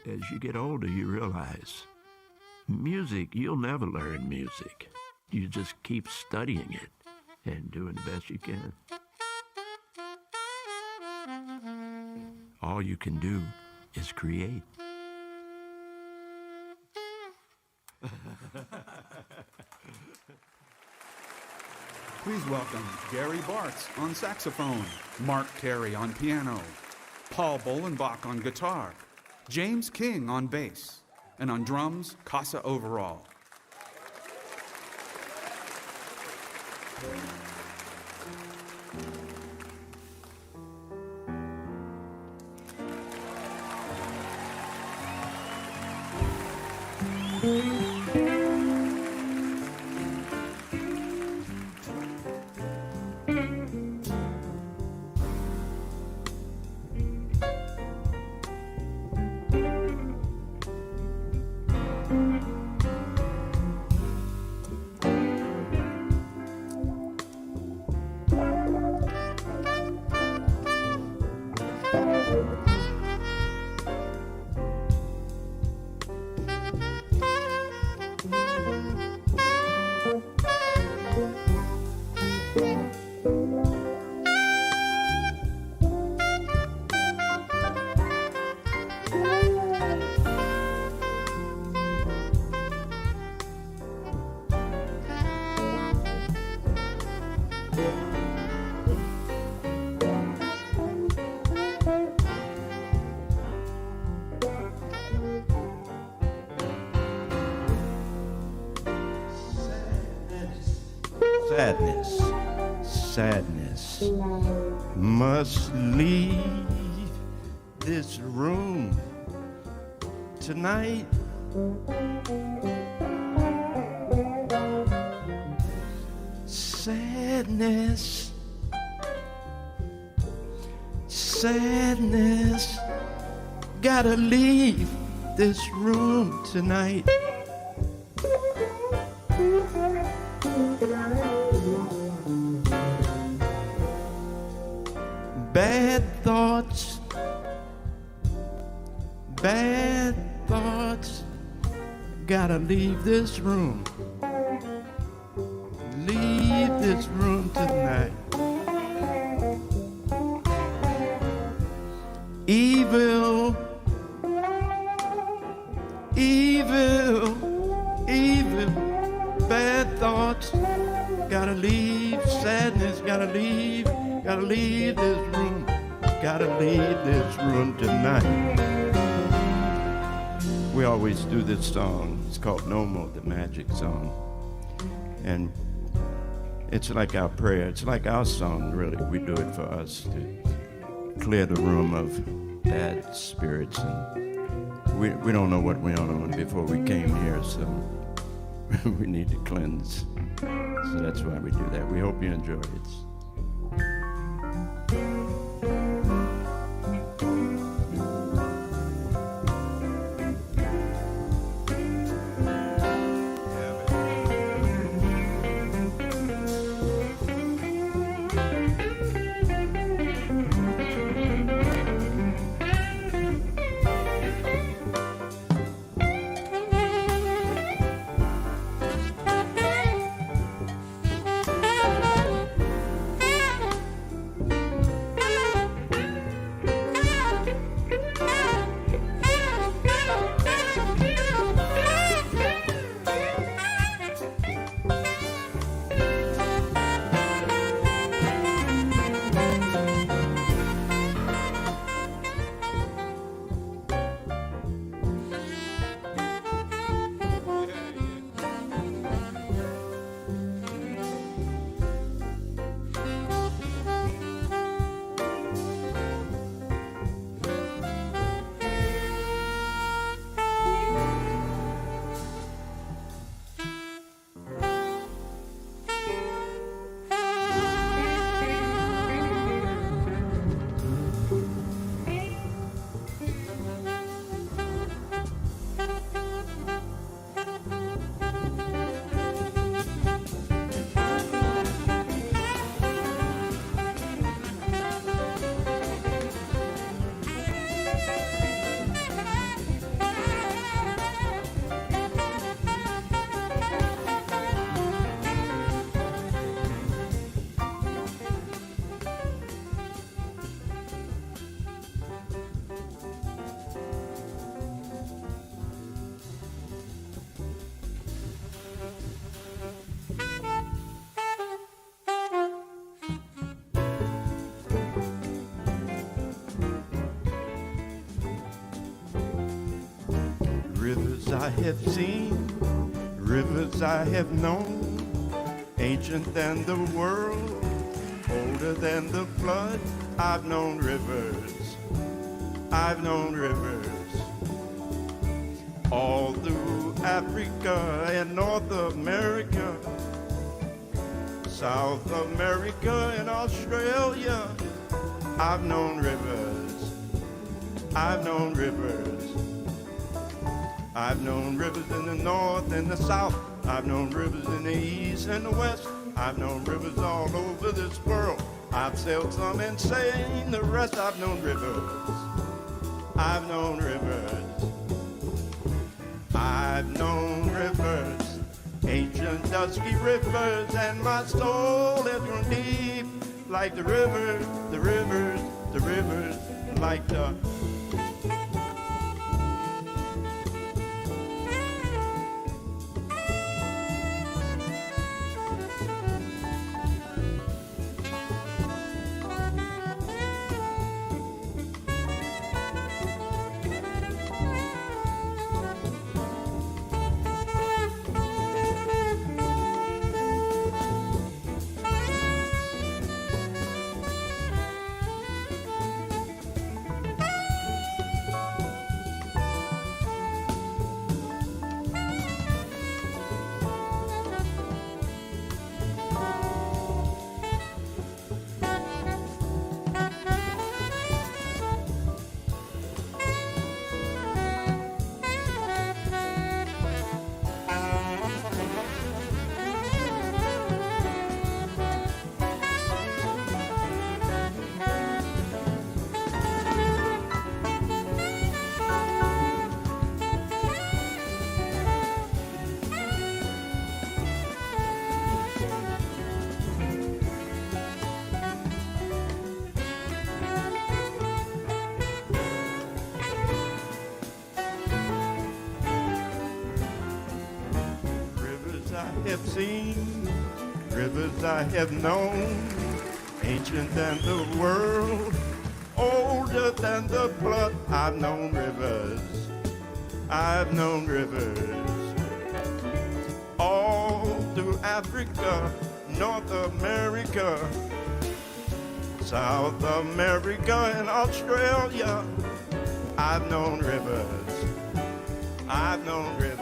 As you get older, you realize music, you'll never learn music. You just keep studying it and doing the best you can. All you can do is create. Please welcome Gary Bartz on saxophone, Mark Terry on piano, Paul Bolenbach on guitar, James King on bass, and on drums, Casa Overall. Sadness must leave this room tonight. Sadness, sadness, gotta leave this room tonight. Bad thoughts, gotta leave this room. Leave this room tonight. Evil, bad thoughts, gotta leave. Sadness, gotta leave this room. Gotta leave this room tonight. We always do this song. It's called No More, the Magic Song. And it's like our prayer. It's like our song, really. We do it for us to clear the room of bad spirits. And we don't know what went on before we came here, so we need to cleanse. So that's why we do that. We hope you enjoy it. I have seen, rivers I have known, ancient than the world, older than the flood. I've known rivers, I've known rivers, all through Africa and North America, South America and Australia. I've known rivers, I've known rivers. I've known rivers in the north and the south. I've known rivers in the east and the west. I've known rivers all over this world. I've sailed some and seen the rest. I've known rivers, I've known rivers, I've known rivers, ancient dusky rivers, and my soul has grown deep like the rivers, the rivers, the rivers, like the have seen, rivers I have known, ancient than the world, older than the blood. I've known rivers, I've known rivers, all through Africa, North America, South America and Australia. I've known rivers, I've known rivers,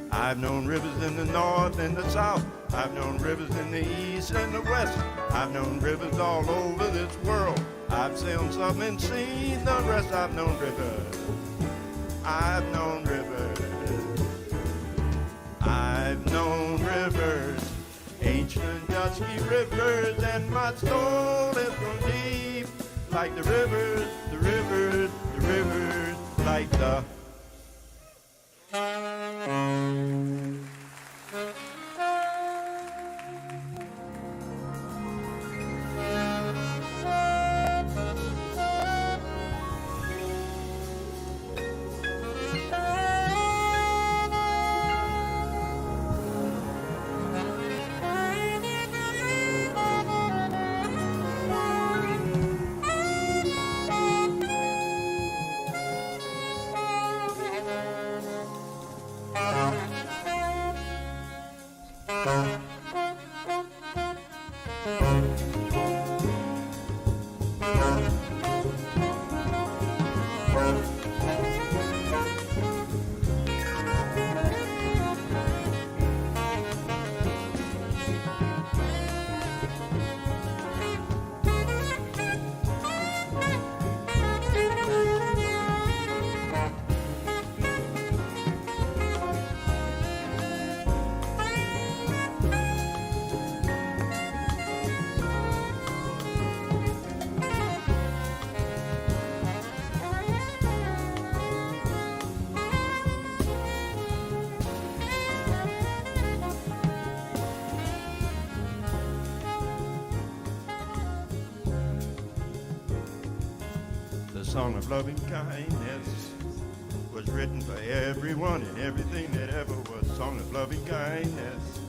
I've known rivers in the north and the south. I've known rivers in the east and the west. I've known rivers all over this world. I've sailed some and seen the rest. I've known rivers, I've known rivers, I've known rivers, ancient dusky rivers, and my soul has grown deep like the rivers, the rivers, the rivers, like the song of loving kindness was written for everyone and everything that ever was. Song of loving kindness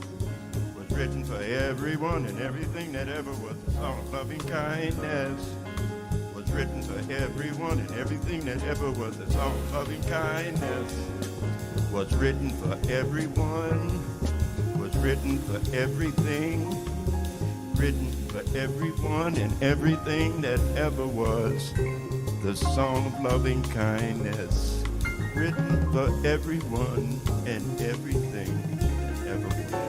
was written for everyone and everything that ever was. The song of loving kindness was written for everyone and everything that ever was. The song of loving kindness was written for everyone, was written for everything, written for everyone and everything that ever was. The song of loving kindness, written for everyone and everything that ever was.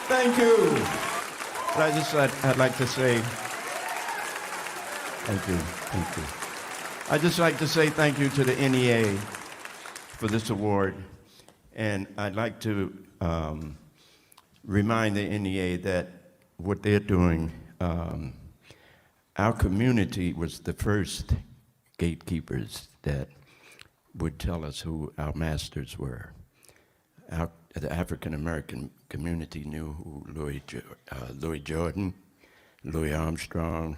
Thank you. But I'd like to say, thank you. I'd just like to say thank you to the NEA for this award. And I'd like to remind the NEA that what they're doing, our community was the first gatekeepers that would tell us who our masters were. The African American community knew who Louis Jordan, Louis Armstrong,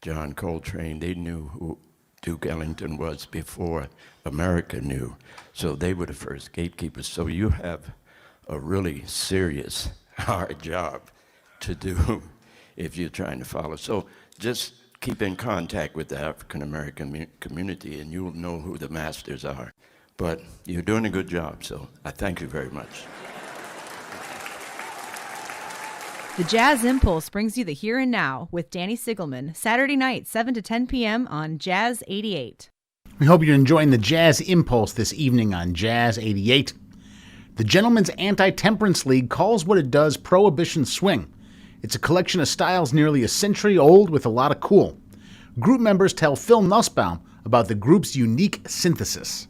John Coltrane. They knew who Duke Ellington was before America knew. So they were the first gatekeepers. So you have a really serious, hard job to do if you're trying to follow. So just keep in contact with the African American community and you'll know who the masters are. But you're doing a good job, so I thank you very much. The Jazz Impulse brings you the here and now with Danny Sigelman, Saturday night, 7 to 10 p.m. on Jazz88. We hope you're enjoying the Jazz Impulse this evening on Jazz88. The Gentlemen's Anti-Temperance League calls what it does Prohibition Swing. It's a collection of styles nearly a century old with a lot of cool. Group members tell Phil Nussbaum about the group's unique synthesis.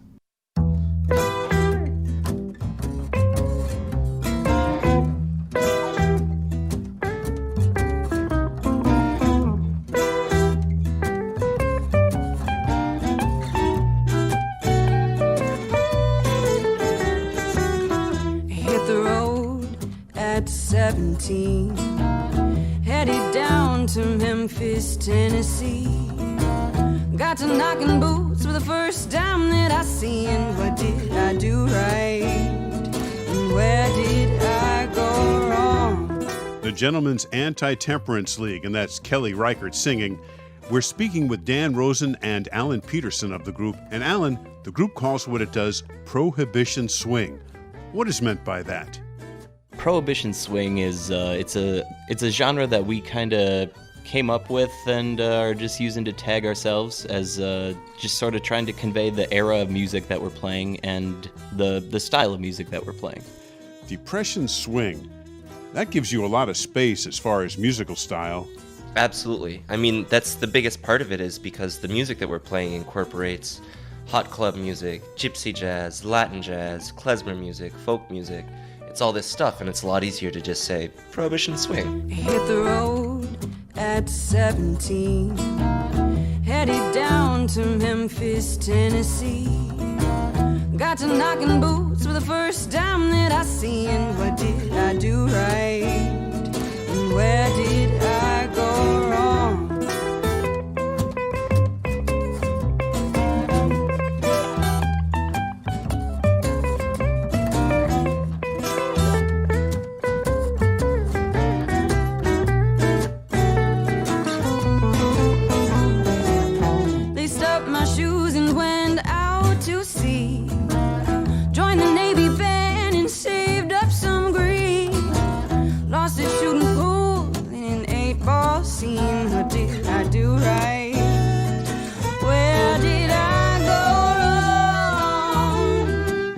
Hit the road at 17, headed down to Memphis, Tennessee. Got to knocking boots for the first time that I seen. What did I do right? And where did I go wrong? The Gentlemen's Anti-Temperance League, and that's Kelly Reichert singing. We're speaking with Dan Rosen and Alan Peterson of the group. And Alan, the group calls what it does Prohibition Swing. What is meant by that? Prohibition Swing is it's a genre that we kind of came up with and are just using to tag ourselves as just sort of trying to convey the era of music that we're playing and the style of music that we're playing. Depression Swing, that gives you a lot of space as far as musical style. Absolutely. I mean, that's the biggest part of it is because the music that we're playing incorporates hot club music, gypsy jazz, Latin jazz, klezmer music, folk music. It's all this stuff, and it's a lot easier to just say, Prohibition Swing. Hit the road at 17, headed down to Memphis, Tennessee. Got to knocking boots for the first time that I seen. What did I do right? And where did I go wrong? Scene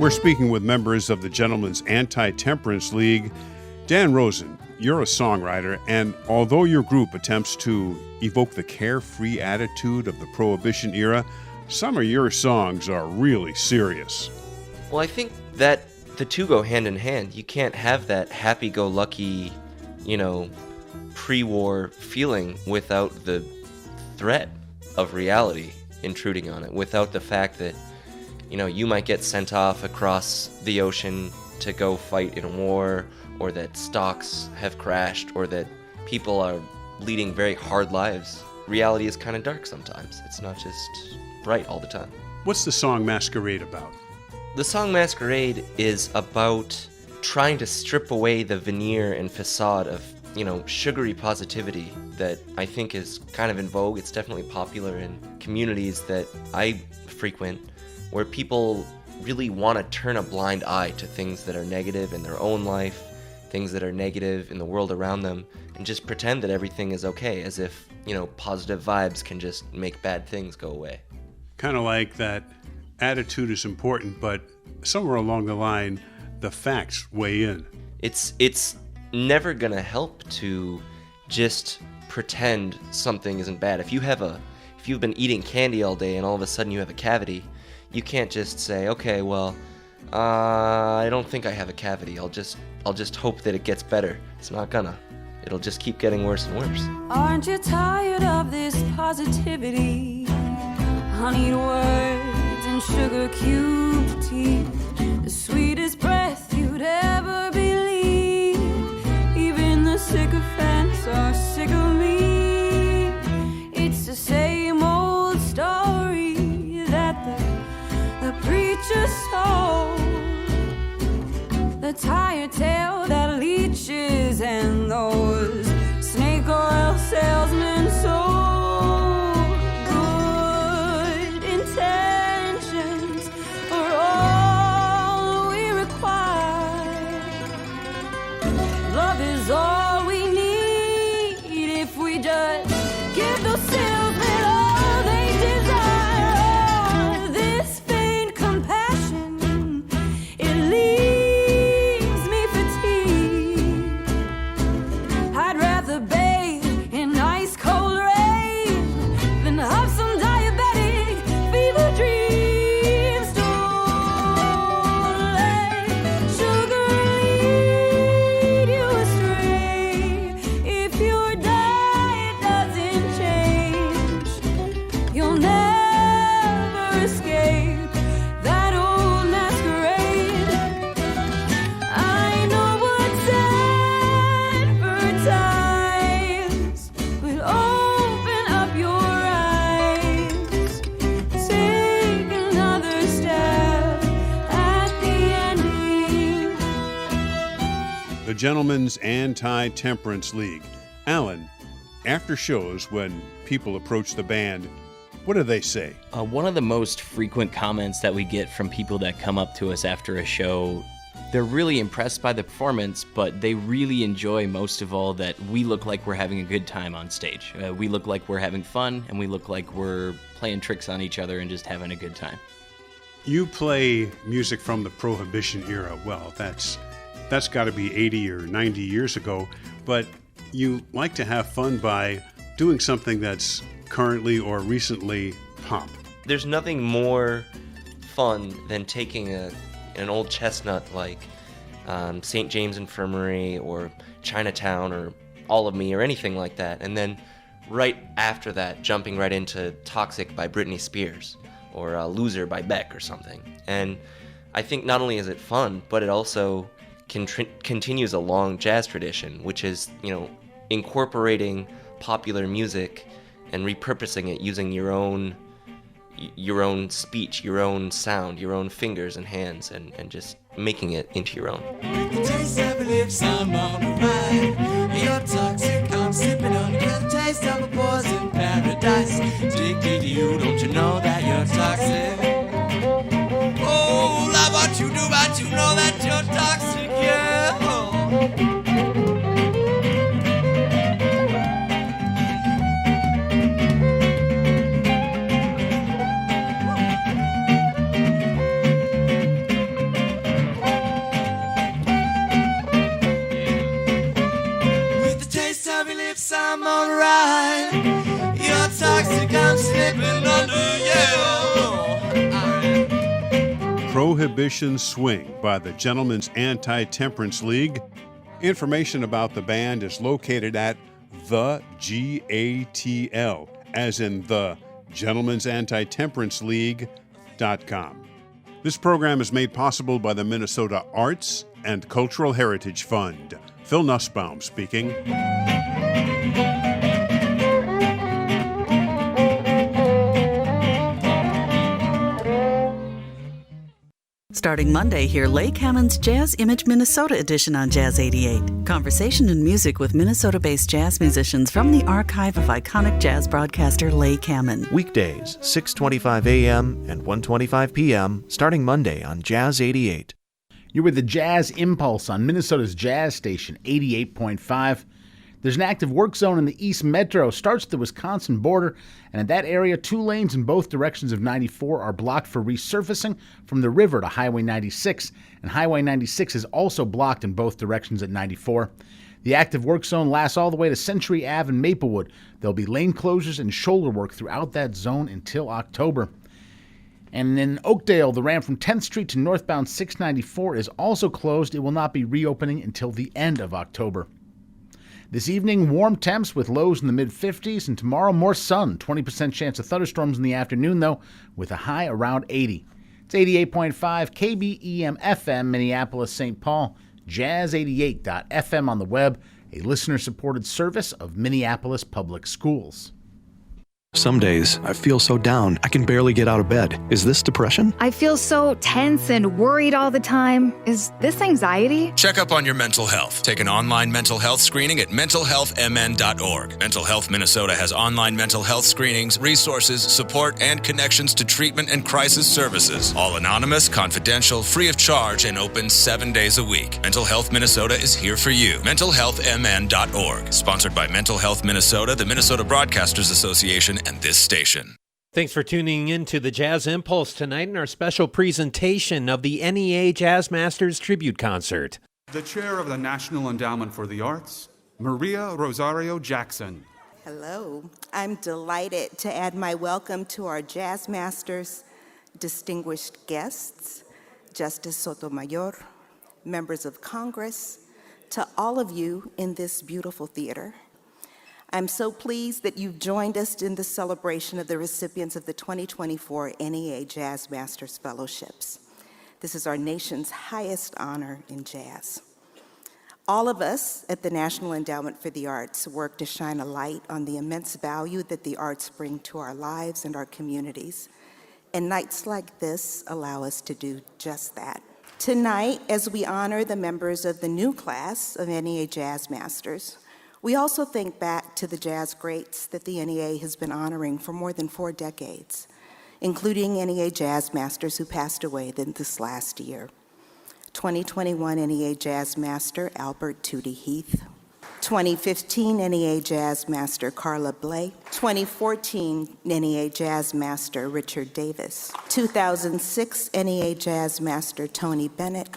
we're speaking with members of the Gentlemen's Anti-Temperance League. Dan Rosen, you're a songwriter, and although your group attempts to evoke the carefree attitude of the Prohibition era, some of your songs are really serious. Well, I think that the two go hand in hand. You can't have that happy-go-lucky, pre-war feeling without the threat of reality intruding on it, without the fact that, you might get sent off across the ocean to go fight in a war, or that stocks have crashed, or that people are leading very hard lives. Reality is kind of dark sometimes. It's not just bright all the time. What's the song Masquerade about? The song Masquerade is about trying to strip away the veneer and facade of, sugary positivity that I think is kind of in vogue. It's definitely popular in communities that I frequent, where people really want to turn a blind eye to things that are negative in their own life, things that are negative in the world around them, and just pretend that everything is okay, as if, positive vibes can just make bad things go away. Kind of like that attitude is important, but somewhere along the line, the facts weigh in. It's never gonna help to just pretend something isn't bad. If you've been eating candy all day and all of a sudden you have a cavity, you can't just say, okay, well, I don't think I have a cavity. I'll just hope that it gets better. It's not gonna. It'll just keep getting worse and worse. Aren't you tired of this positivity? Honeyed words and sugar cube tea, the sweetest breath you'd ever believe. Even the sycophants are sick of me. It's the same old story that the preacher told. The tired tale that leeches and those snake oil salesmen sold. Good intentions are all we require. Love is all we need if we just give those salesmen all they desire. This faint compassion, it leaves me fatigued. I'd rather bathe in ice cold rain than have some diabetic fever dreams. Don't let sugar lead you astray. If your diet doesn't change, you'll never escape that old masquerade. I know what's advertised, but open up your eyes. Take another step at the ending. The Gentlemen's Anti-Temperance League. Alan, after shows, when people approach the band, what do they say? One of the most frequent comments that we get from people that come up to us after a show, they're really impressed by the performance, but they really enjoy most of all that we look like we're having a good time on stage. We look like we're having fun, and we look like we're playing tricks on each other and just having a good time. You play music from the Prohibition era. Well, that's got to be 80 or 90 years ago, but you like to have fun by doing something that's currently or recently pop. There's nothing more fun than taking an old chestnut like St. James Infirmary or Chinatown or All of Me or anything like that, and then right after that jumping right into Toxic by Britney Spears or Loser by Beck or something. And I think not only is it fun, but it also continues a long jazz tradition, which is, incorporating popular music and repurposing it using your own speech, your own sound, your own fingers and hands, and just making it into your own. With the taste of your lips, I'm on a ride. You're toxic, I'm sipping on the taste of a poison paradise. Addicted to you, don't you know that you're toxic? Oh, love what you do, but you know that you're toxic, yeah. Prohibition Swing by the Gentlemen's Anti-Temperance League. Information about the band is located at the GATL, as in the Gentlemen's Anti-Temperance League.com. This program is made possible by the Minnesota Arts and Cultural Heritage Fund. Phil Nussbaum speaking. Starting Monday, hear Lake Hammon's Jazz Image Minnesota edition on Jazz 88. Conversation and music with Minnesota-based jazz musicians from the archive of iconic jazz broadcaster Lake Hammon. Weekdays, 6:25 a.m. and 1:25 p.m., starting Monday on Jazz 88. You're with the Jazz Impulse on Minnesota's Jazz Station 88.5. There's an active work zone in the East Metro, starts at the Wisconsin border, and in that area, 2 lanes in both directions of 94 are blocked for resurfacing from the river to Highway 96, and Highway 96 is also blocked in both directions at 94. The active work zone lasts all the way to Century Ave and Maplewood. There'll be lane closures and shoulder work throughout that zone until October. And in Oakdale, the ramp from 10th Street to northbound 694 is also closed. It will not be reopening until the end of October. This evening, warm temps with lows in the mid-50s, and tomorrow more sun. 20% chance of thunderstorms in the afternoon, though, with a high around 80. It's 88.5 KBEM FM, Minneapolis, St. Paul, Jazz88.fm on the web, a listener-supported service of Minneapolis Public Schools. Some days, I feel so down, I can barely get out of bed. Is this depression? I feel so tense and worried all the time. Is this anxiety? Check up on your mental health. Take an online mental health screening at mentalhealthmn.org. Mental Health Minnesota has online mental health screenings, resources, support, and connections to treatment and crisis services. All anonymous, confidential, free of charge, and open 7 days a week. Mental Health Minnesota is here for you. mentalhealthmn.org. Sponsored by Mental Health Minnesota, the Minnesota Broadcasters Association, and this station. Thanks for tuning in to the Jazz Impulse tonight in our special presentation of the NEA Jazz Masters Tribute Concert. The chair of the National Endowment for the Arts, Maria Rosario Jackson. Hello. I'm delighted to add my welcome to our Jazz Masters, distinguished guests, Justice Sotomayor, members of Congress, to all of you in this beautiful theater. I'm so pleased that you've joined us in the celebration of the recipients of the 2024 NEA Jazz Masters Fellowships. This is our nation's highest honor in jazz. All of us at the National Endowment for the Arts work to shine a light on the immense value that the arts bring to our lives and our communities. And nights like this allow us to do just that. Tonight, as we honor the members of the new class of NEA Jazz Masters, we also think back to the jazz greats that the NEA has been honoring for more than 4 decades, including NEA Jazz Masters who passed away this last year. 2021 NEA Jazz Master Albert Tootie Heath, 2015 NEA Jazz Master Carla Bley, 2014 NEA Jazz Master Richard Davis, 2006 NEA Jazz Master Tony Bennett,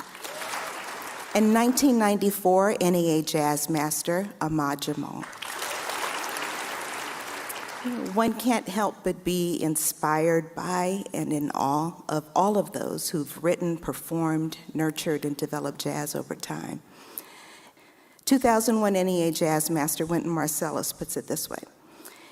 and 1994 NEA Jazz Master Ahmad Jamal. One can't help but be inspired by and in awe of all of those who've written, performed, nurtured, and developed jazz over time. 2001 NEA Jazz Master Wynton Marsalis puts it this way.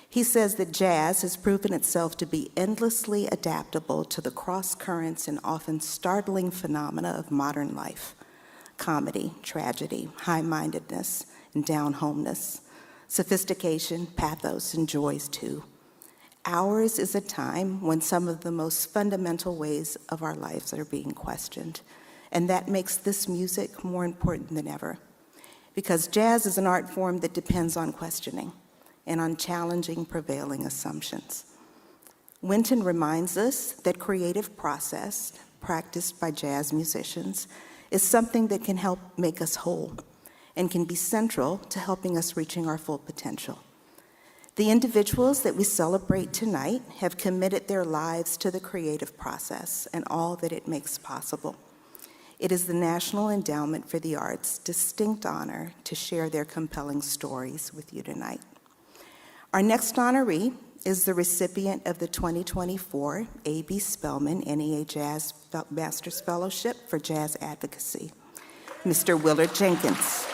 He says that jazz has proven itself to be endlessly adaptable to the cross currents and often startling phenomena of modern life. Comedy, tragedy, high-mindedness, and down-homeness, sophistication, pathos, and joys too. Ours is a time when some of the most fundamental ways of our lives are being questioned, and that makes this music more important than ever, because jazz is an art form that depends on questioning and on challenging prevailing assumptions. Wynton reminds us that creative process practiced by jazz musicians is something that can help make us whole and can be central to helping us reaching our full potential. The individuals that we celebrate tonight have committed their lives to the creative process and all that it makes possible. It is the National Endowment for the Arts' distinct honor to share their compelling stories with you tonight. Our next honoree is the recipient of the 2024 A.B. Spellman NEA Jazz Master's Fellowship for Jazz Advocacy, Mr. Willard Jenkins.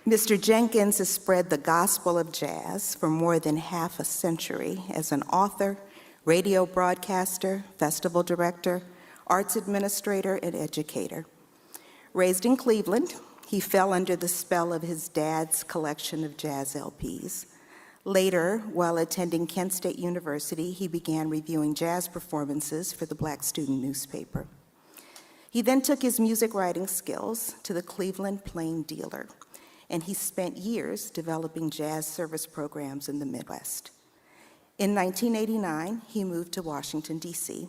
Mr. Jenkins has spread the gospel of jazz for more than half a century as an author, radio broadcaster, festival director, arts administrator, and educator. Raised in Cleveland, he fell under the spell of his dad's collection of jazz LPs. Later, while attending Kent State University, he began reviewing jazz performances for the Black Student newspaper. He then took his music writing skills to the Cleveland Plain Dealer, and he spent years developing jazz service programs in the Midwest. In 1989, he moved to Washington, D.C.,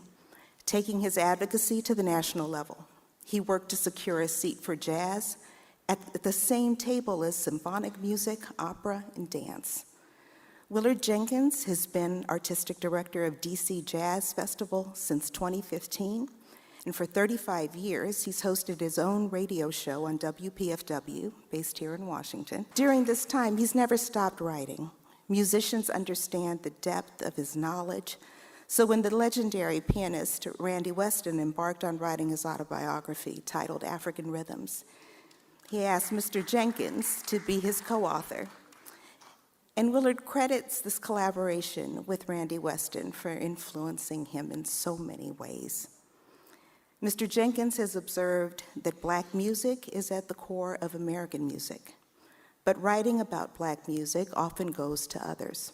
taking his advocacy to the national level. He worked to secure a seat for jazz at the same table as symphonic music, opera, and dance. Willard Jenkins has been artistic director of DC Jazz Festival since 2015, and for 35 years, he's hosted his own radio show on WPFW, based here in Washington. During this time, he's never stopped writing. Musicians understand the depth of his knowledge, so when the legendary pianist Randy Weston embarked on writing his autobiography titled African Rhythms, he asked Mr. Jenkins to be his co-author. And Willard credits this collaboration with Randy Weston for influencing him in so many ways. Mr. Jenkins has observed that Black music is at the core of American music, but writing about Black music often goes to others.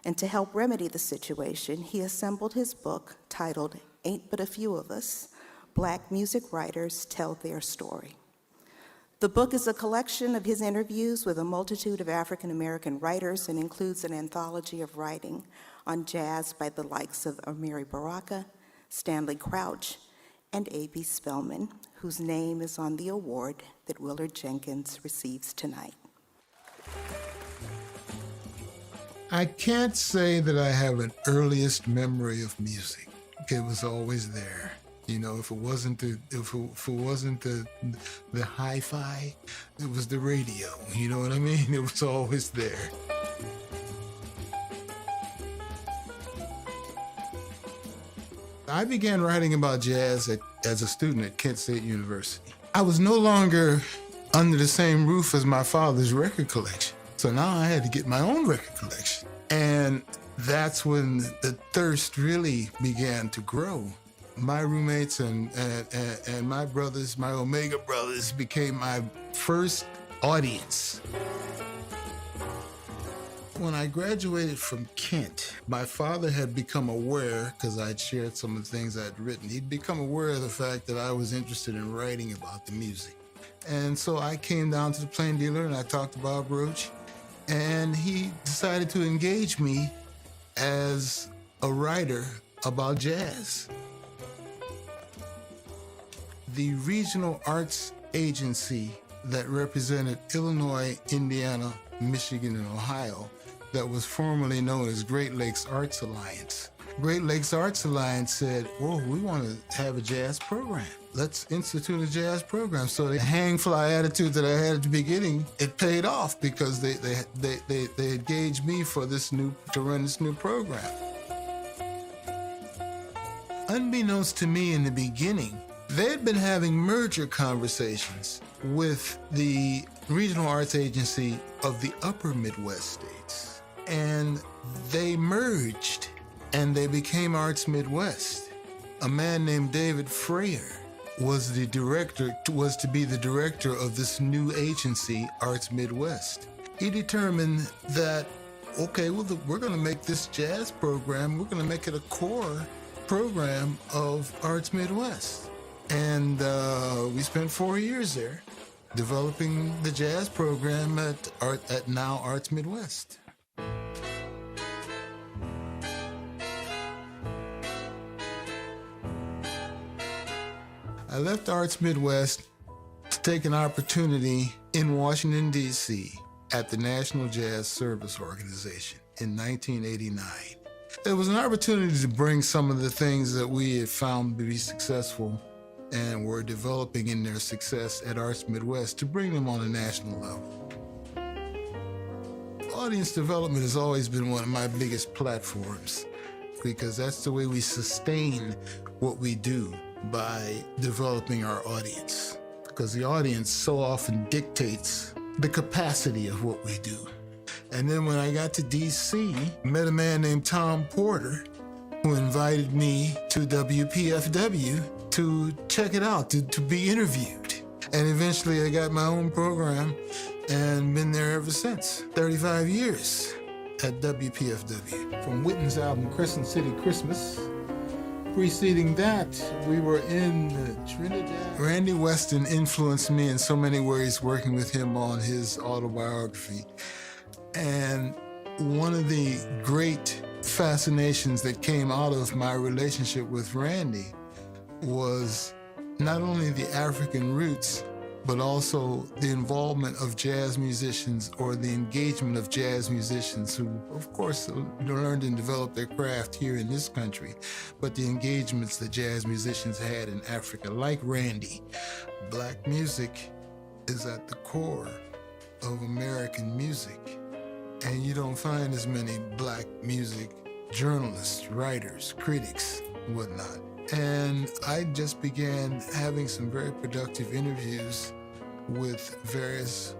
And to help remedy the situation, he assembled his book titled Ain't But a Few of Us, Black Music Writers Tell Their Story. The book is a collection of his interviews with a multitude of African American writers and includes an anthology of writing on jazz by the likes of Amiri Baraka, Stanley Crouch, and A.B. Spellman, whose name is on the award that Willard Jenkins receives tonight. I can't say that I have an earliest memory of music. It was always there. You know, if it wasn't the hi-fi, it was the radio. You know what I mean? It was always there. I began writing about jazz as a student at Kent State University. I was no longer under the same roof as my father's record collection. So now I had to get my own record collection. And that's when the thirst really began to grow. My roommates and my brothers, my Omega brothers, became my first audience. When I graduated from Kent, my father had become aware, because I'd shared some of the things I'd written, he'd become aware of the fact that I was interested in writing about the music. And so I came down to the Plain Dealer and I talked to Bob Roach, and he decided to engage me as a writer about jazz. The regional arts agency that represented Illinois, Indiana, Michigan, and Ohio, that was formerly known as Great Lakes Arts Alliance. Great Lakes Arts Alliance said, well, we want to have a jazz program. Let's institute a jazz program. So the hang fly attitude that I had at the beginning, it paid off because they engaged me for to run this new program. Unbeknownst to me in the beginning, they had been having merger conversations with the Regional Arts Agency of the Upper Midwest states. And they merged and they became Arts Midwest. A man named David Freyer was to be the director of this new agency, Arts Midwest. He determined that, okay, well, we're going to make this jazz program, we're going to make it a core program of Arts Midwest. And we spent 4 years there developing the jazz program at now Arts Midwest. I left Arts Midwest to take an opportunity in Washington, D.C. at the National Jazz Service Organization in 1989. It was an opportunity to bring some of the things that we had found to be successful and were developing in their success at Arts Midwest to bring them on a national level. audience development has always been one of my biggest platforms because that's the way we sustain what we do, by developing our audience. Because the audience so often dictates the capacity of what we do. And then when I got to DC, met a man named Tom Porter who invited me to WPFW to check it out, to be interviewed. And eventually I got my own program and been there ever since. 35 years at WPFW. From Witten's album Crescent City Christmas. Preceding that, we were in Trinidad. Randy Weston influenced me in so many ways, working with him on his autobiography. And one of the great fascinations that came out of my relationship with Randy was not only the African roots, but also the involvement of jazz musicians, or the engagement of jazz musicians who, of course, learned and developed their craft here in this country, but the engagements that jazz musicians had in Africa, like Randy. Black music is at the core of American music, and you don't find as many black music journalists, writers, critics, and whatnot. And I just began having some very productive interviews with various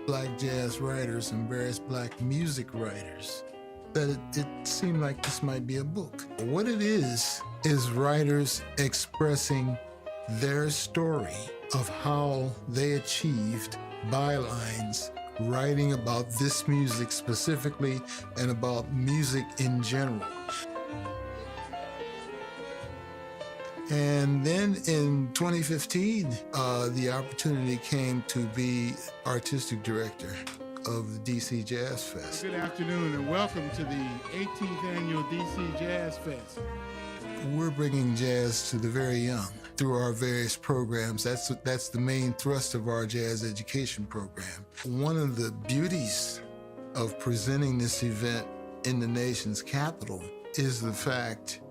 black jazz writers and various black music writers, that it seemed like this might be a book. What it is writers expressing their story of how they achieved bylines, writing about this music specifically and about music in general. And then in 2015, the opportunity came to be artistic director of the DC Jazz Fest. Good afternoon and welcome to the 18th annual DC Jazz Fest. We're bringing jazz to the very young through our various programs. That's the main thrust of our jazz education program. One of the beauties of presenting this event in the nation's capital is the fact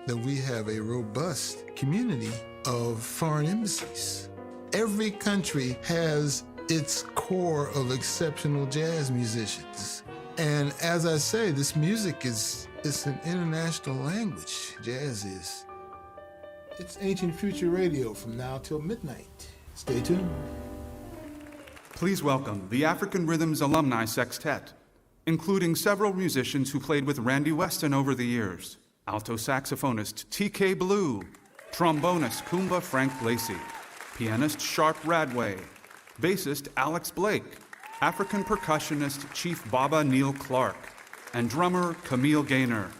that we have a robust community of foreign embassies. Every country has its core of exceptional jazz musicians. And as I say, this music it's an international language, jazz is. It's Ancient Future Radio from now till midnight. Stay tuned. Please welcome the African Rhythms Alumni Sextet, including several musicians who played with Randy Weston over the years. Alto saxophonist T.K. Blue, trombonist Kumba Frank Lacey, pianist Sharp Radway, bassist Alex Blake, African percussionist Chief Baba Neil Clark, and drummer Camille Gaynor.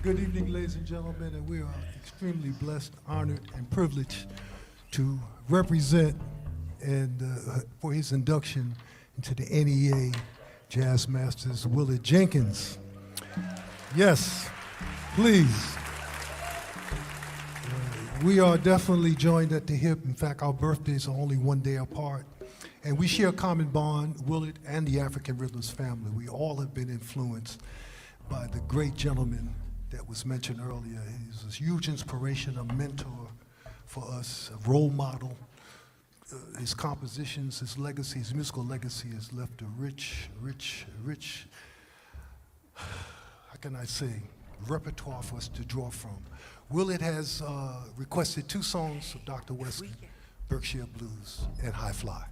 Good evening, ladies and gentlemen, and we are extremely blessed, honored, and privileged to represent and for his induction into the NEA Jazz Masters, Willard Jenkins. Yes, please. We are definitely joined at the hip. In fact, our birthdays are only one day apart. And we share a common bond, Willard and the African Rhythms family. We all have been influenced by the great gentleman that was mentioned earlier. He's a huge inspiration, a mentor for us, a role model. His compositions, his legacy, his musical legacy has left a rich, how can I say, repertoire for us to draw from. Willard has requested 2 songs of Dr. Weston, Berkshire Blues and High Fly.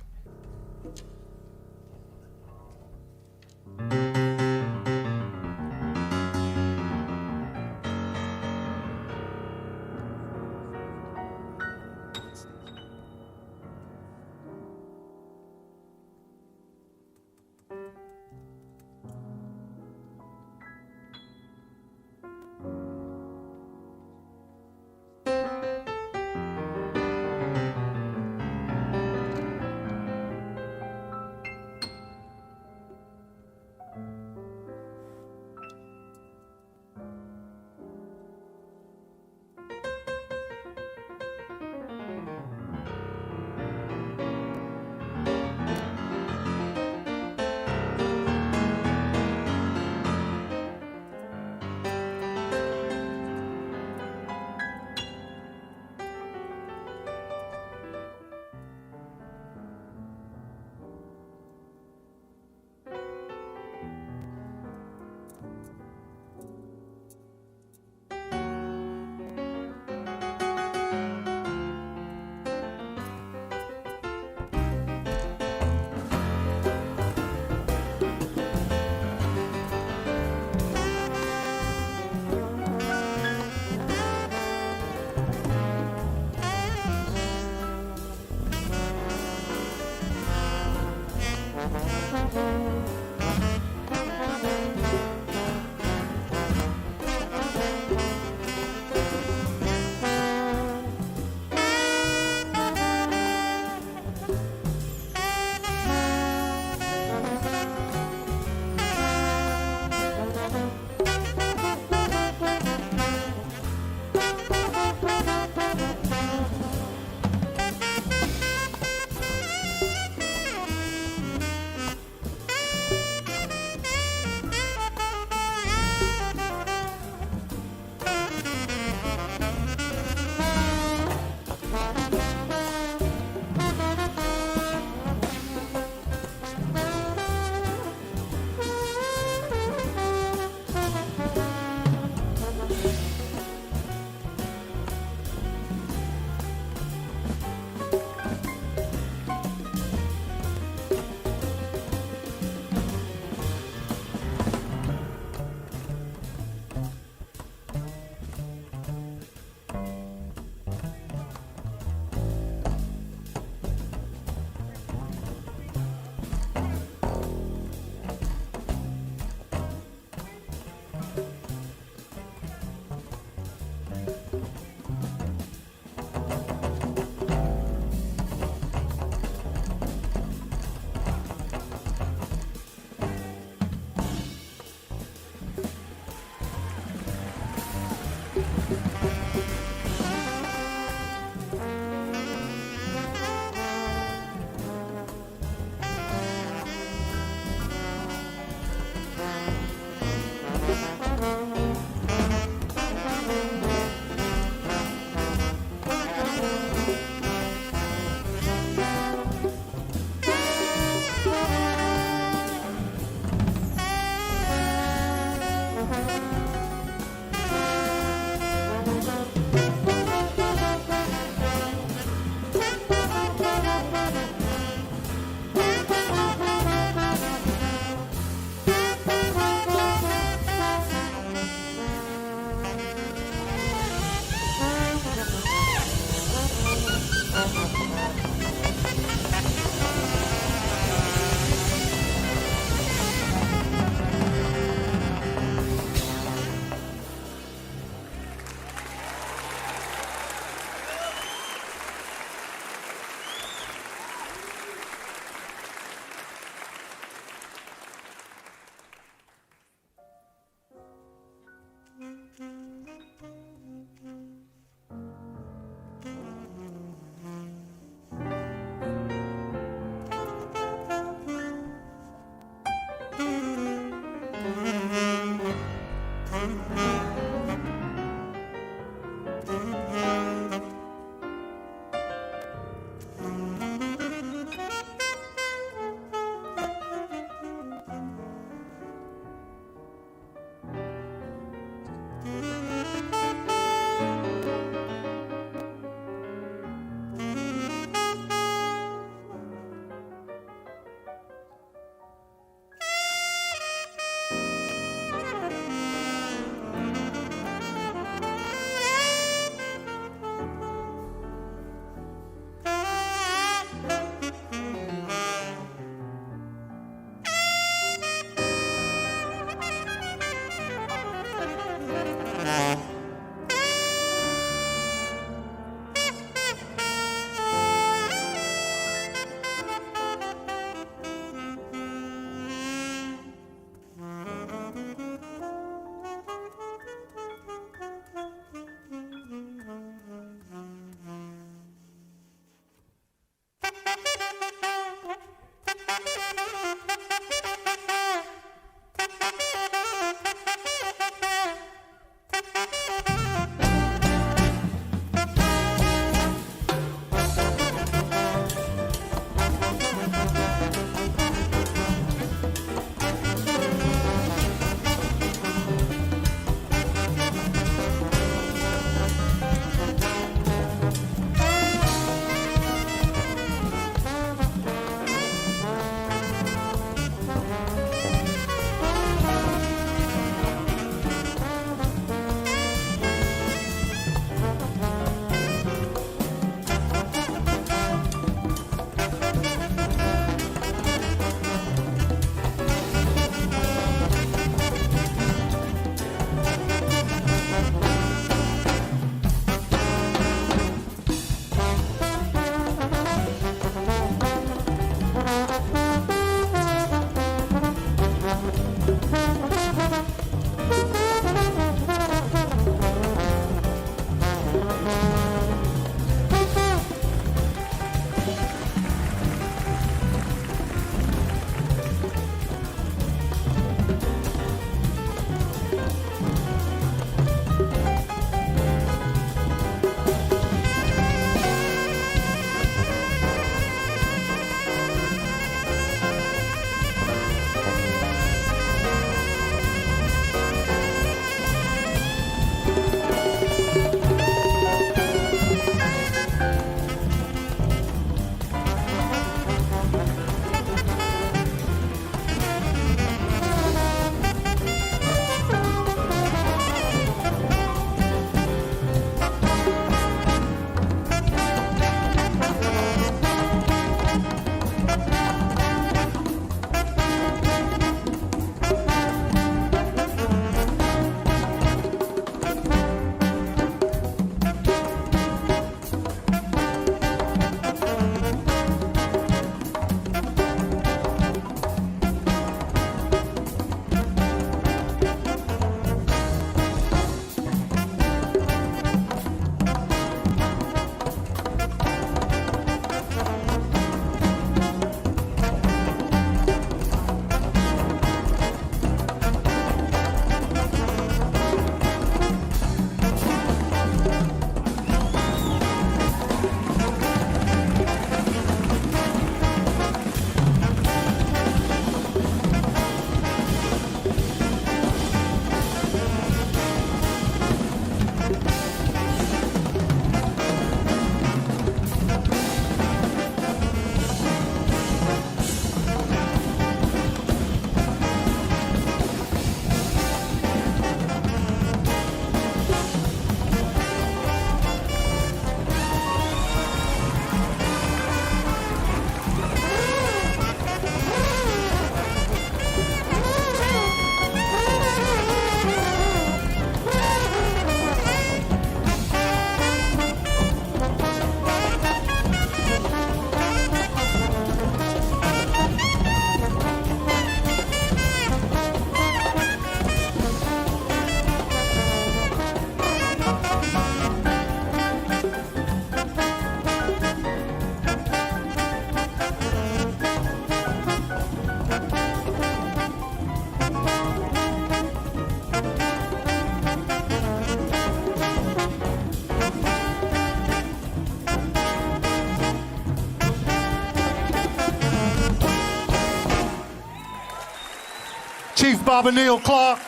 Chief Bobby Neal Clark,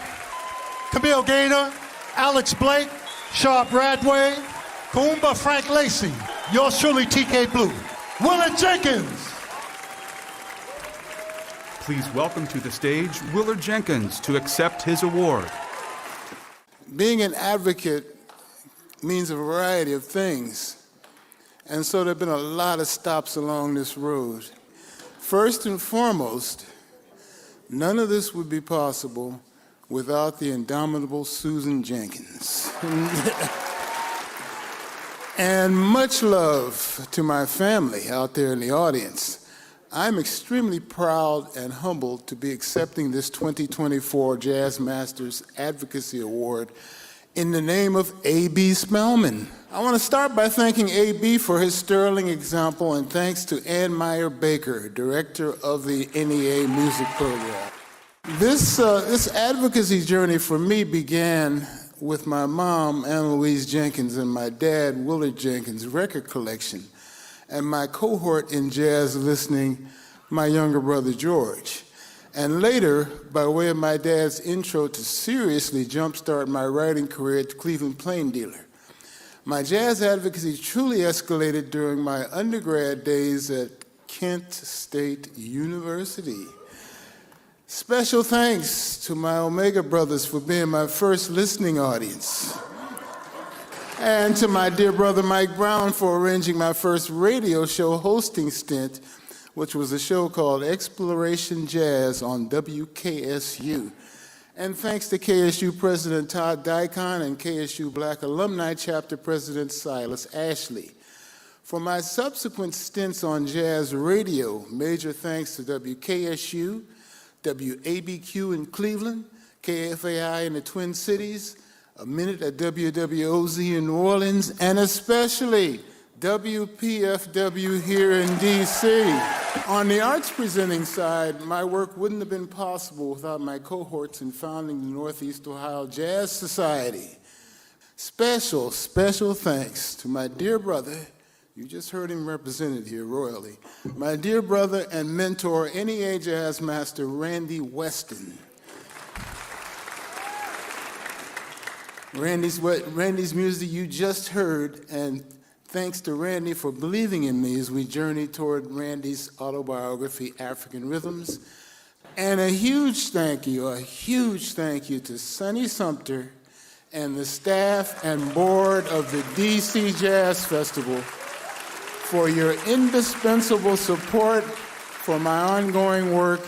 Camille Gaynor, Alex Blake, Sharp Radway, Coomba Frank Lacey, yours truly, TK Blue. Willard Jenkins. Please welcome to the stage Willard Jenkins to accept his award. Being an advocate means a variety of things, and so there have been a lot of stops along this road. First and foremost, none of this would be possible without the indomitable Susan Jenkins. And much love to my family out there in the audience. I'm extremely proud and humbled to be accepting this 2024 Jazz Masters Advocacy Award in the name of A.B. Spellman. I want to start by thanking A.B. for his sterling example, and thanks to Ann Meyer Baker, director of the NEA music program. This advocacy journey for me began with my mom, Ann Louise Jenkins, and my dad, Willard Jenkins' record collection, and my cohort in jazz listening, my younger brother, George. And later, by way of my dad's intro to seriously jumpstart my writing career at Cleveland Plain Dealer. My jazz advocacy truly escalated during my undergrad days at Kent State University. Special thanks to my Omega brothers for being my first listening audience. And to my dear brother Mike Brown for arranging my first radio show hosting stint, which was a show called Exploration Jazz on WKSU. And thanks to KSU President Todd Dicon and KSU Black Alumni Chapter President Silas Ashley. For my subsequent stints on jazz radio, major thanks to WKSU, WABQ in Cleveland, KFAI in the Twin Cities, a minute at WWOZ in New Orleans, and especially WPFW here in DC. On the arts presenting side, my work wouldn't have been possible without my cohorts in founding the Northeast Ohio Jazz Society. Special thanks to my dear brother, you just heard him represented here royally, my dear brother and mentor, NEA Jazz Master Randy Weston. Randy's music you just heard, and thanks to Randy for believing in me as we journey toward Randy's autobiography, African Rhythms. And a huge thank you to Sonny Sumter and the staff and board of the DC Jazz Festival for your indispensable support for my ongoing work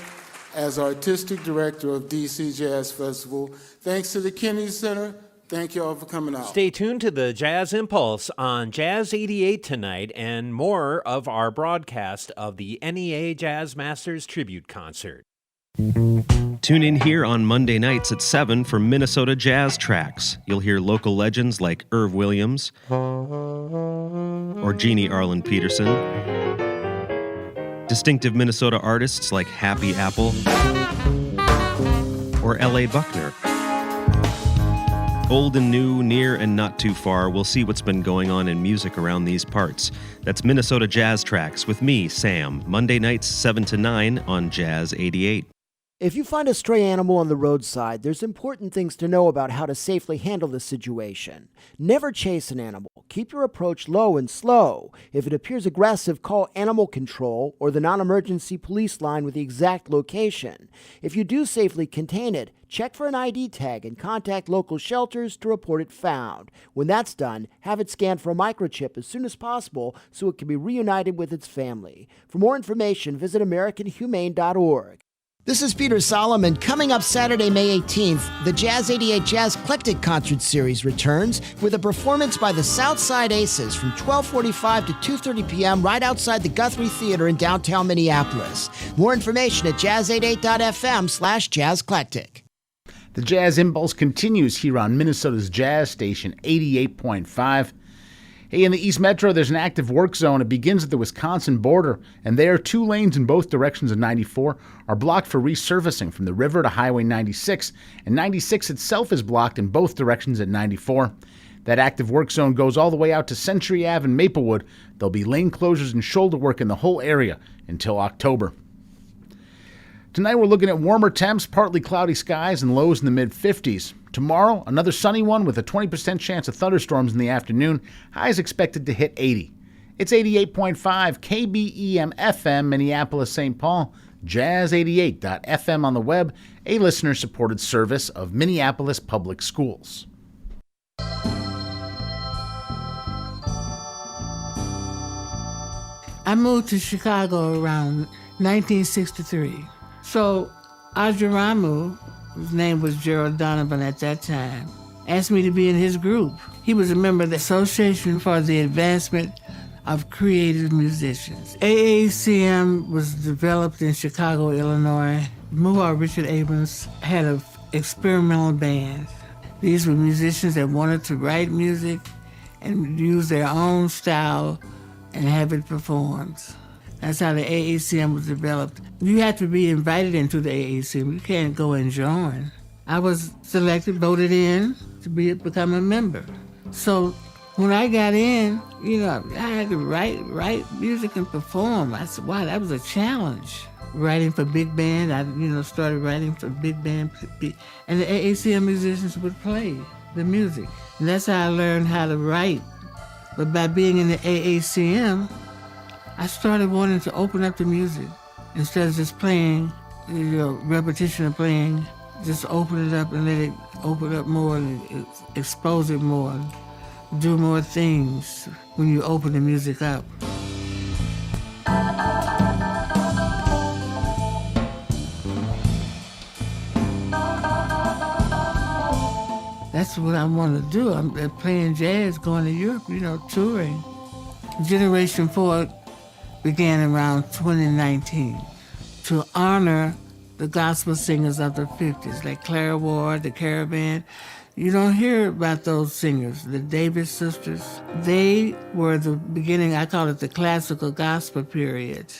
as artistic director of DC Jazz Festival. Thanks to the Kennedy Center. Thank you all for coming out. Stay tuned to the Jazz Impulse on Jazz 88 tonight and more of our broadcast of the NEA Jazz Masters Tribute Concert. Tune in here on Monday nights at 7 for Minnesota Jazz Tracks. You'll hear local legends like Irv Williams or Jeannie Arlen Peterson, distinctive Minnesota artists like Happy Apple or L.A. Buckner. Old and new, near and not too far, we'll see what's been going on in music around these parts. That's Minnesota Jazz Tracks with me, Sam, Monday nights 7 to 9 on Jazz 88. If you find a stray animal on the roadside, there's important things to know about how to safely handle the situation. Never chase an animal. Keep your approach low and slow. If it appears aggressive, call animal control or the non-emergency police line with the exact location. If you do safely contain it, check for an ID tag and contact local shelters to report it found. When that's done, have it scanned for a microchip as soon as possible so it can be reunited with its family. For more information, visit AmericanHumane.org. This is Peter Solomon. Coming up Saturday, May 18th, the Jazz 88 Jazz Eclectic Concert Series returns with a performance by the Southside Aces from 12:45 to 2:30 p.m. right outside the Guthrie Theater in downtown Minneapolis. More information at jazz88.fm/jazzeclectic. The Jazz Impulse continues here on Minnesota's Jazz Station 88.5. Hey, in the East Metro, there's an active work zone. It begins at the Wisconsin border, and there, 2 lanes in both directions of 94 are blocked for resurfacing from the river to Highway 96, and 96 itself is blocked in both directions at 94. That active work zone goes all the way out to Century Ave and Maplewood. There'll be lane closures and shoulder work in the whole area until October. Tonight we're looking at warmer temps, partly cloudy skies, and lows in the mid-50s. Tomorrow, another sunny one with a 20% chance of thunderstorms in the afternoon. Highs expected to hit 80. It's 88.5 KBEM FM, Minneapolis, St. Paul. Jazz88.fm on the web, a listener-supported service of Minneapolis Public Schools. I moved to Chicago around 1963. So Ajaramu, his name was Gerald Donovan at that time, asked me to be in his group. He was a member of the Association for the Advancement of Creative Musicians. AACM was developed in Chicago, Illinois. Muhar Richard Abrams had an experimental band. These were musicians that wanted to write music and use their own style and have it performed. That's how the AACM was developed. You have to be invited into the AACM. You can't go and join. I was selected, voted in to become a member. So when I got in, I had to write music and perform. I said, wow, that was a challenge. Writing for big band, I started writing for big band, and the AACM musicians would play the music. And that's how I learned how to write. But by being in the AACM, I started wanting to open up the music. Instead of just playing, repetition of playing, just open it up and let it open up more and expose it more, do more things when you open the music up. That's what I want to do. I'm playing jazz, going to Europe, touring. Generation 4 began around 2019 to honor the gospel singers of the 50s, like Clara Ward, the Caravan. You don't hear about those singers, the Davis sisters. They were the beginning, I call it the classical gospel period.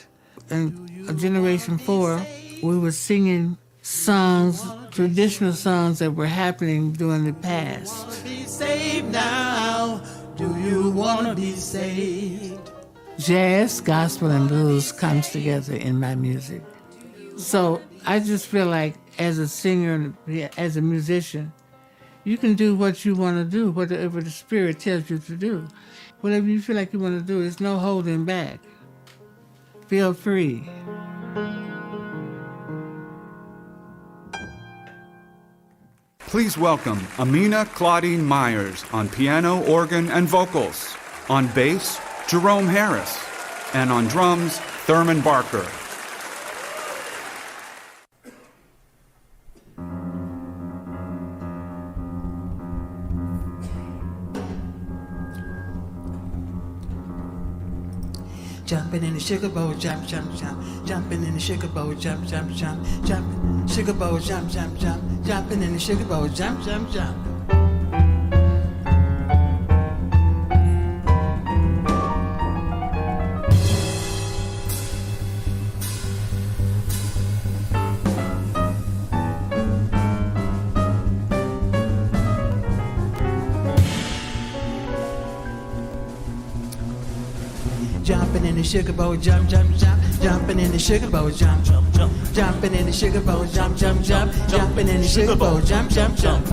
And Generation 4, we were singing songs, traditional songs that were happening during the past. Be saved now. Do you want to be saved? Jazz, gospel, and blues comes together in my music. So I just feel like as a singer, as a musician, you can do what you want to do, whatever the Spirit tells you to do. Whatever you feel like you want to do, there's no holding back. Feel free. Please welcome Amina Claudine Myers on piano, organ, and vocals. On bass, Jerome Harris. And on drums, Thurman Barker. Jumping in the sugar bowl, jump, jump, jump. Jumping in the sugar bowl, jump, jump, jump. Jumping, sugar bowl, jump, jump, jump. Jumping in the sugar bowl, jump, jump, jump. Jumping in the sugar bowl, jump, jump, jump. Jumping in the sugar bowl, jump, jump, jump. Jumping in the sugar bowl, jump, jump, jump. Jumping in the sugar bowl, jump, jump, jump.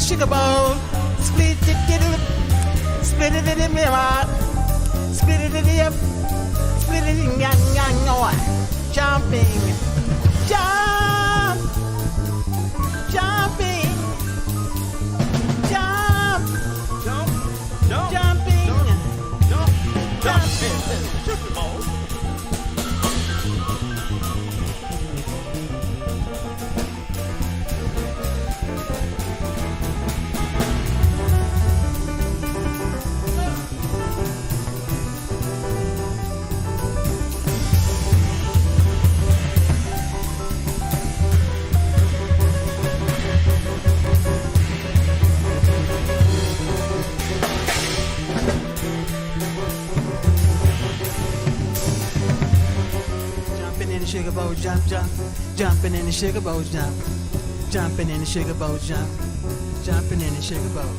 sugar bowl. Split it, split it in the mirror. Split it in the split it in the jumping, jump, jumping, jump, jump, jump, jumping, jump, jumping. Sugar bowl. Sugar bowl jump, jump, jumping in the sugar bowl jump, jumping in the sugar bowl jump, jumping in the sugar bowl.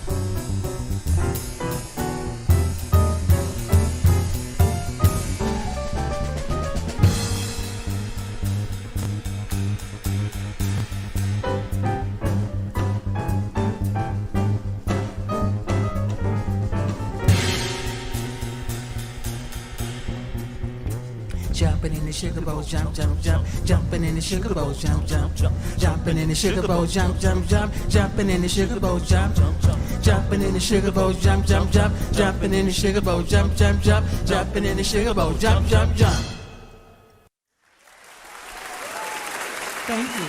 Jumping in the sugar bowl, jump, jump, jump. Jumping in the sugar bowl, jump, jump, jump. Jumping in the sugar bowl, jump, jump, jump. Jumping in the sugar bowl, jump, jump, jump. Jumping in the sugar bowl, jump, jump, jump. Jumping in the sugar bowl, jump, jump, jump. Jumping in the sugar bowl, jump, jump, jump. Thank you.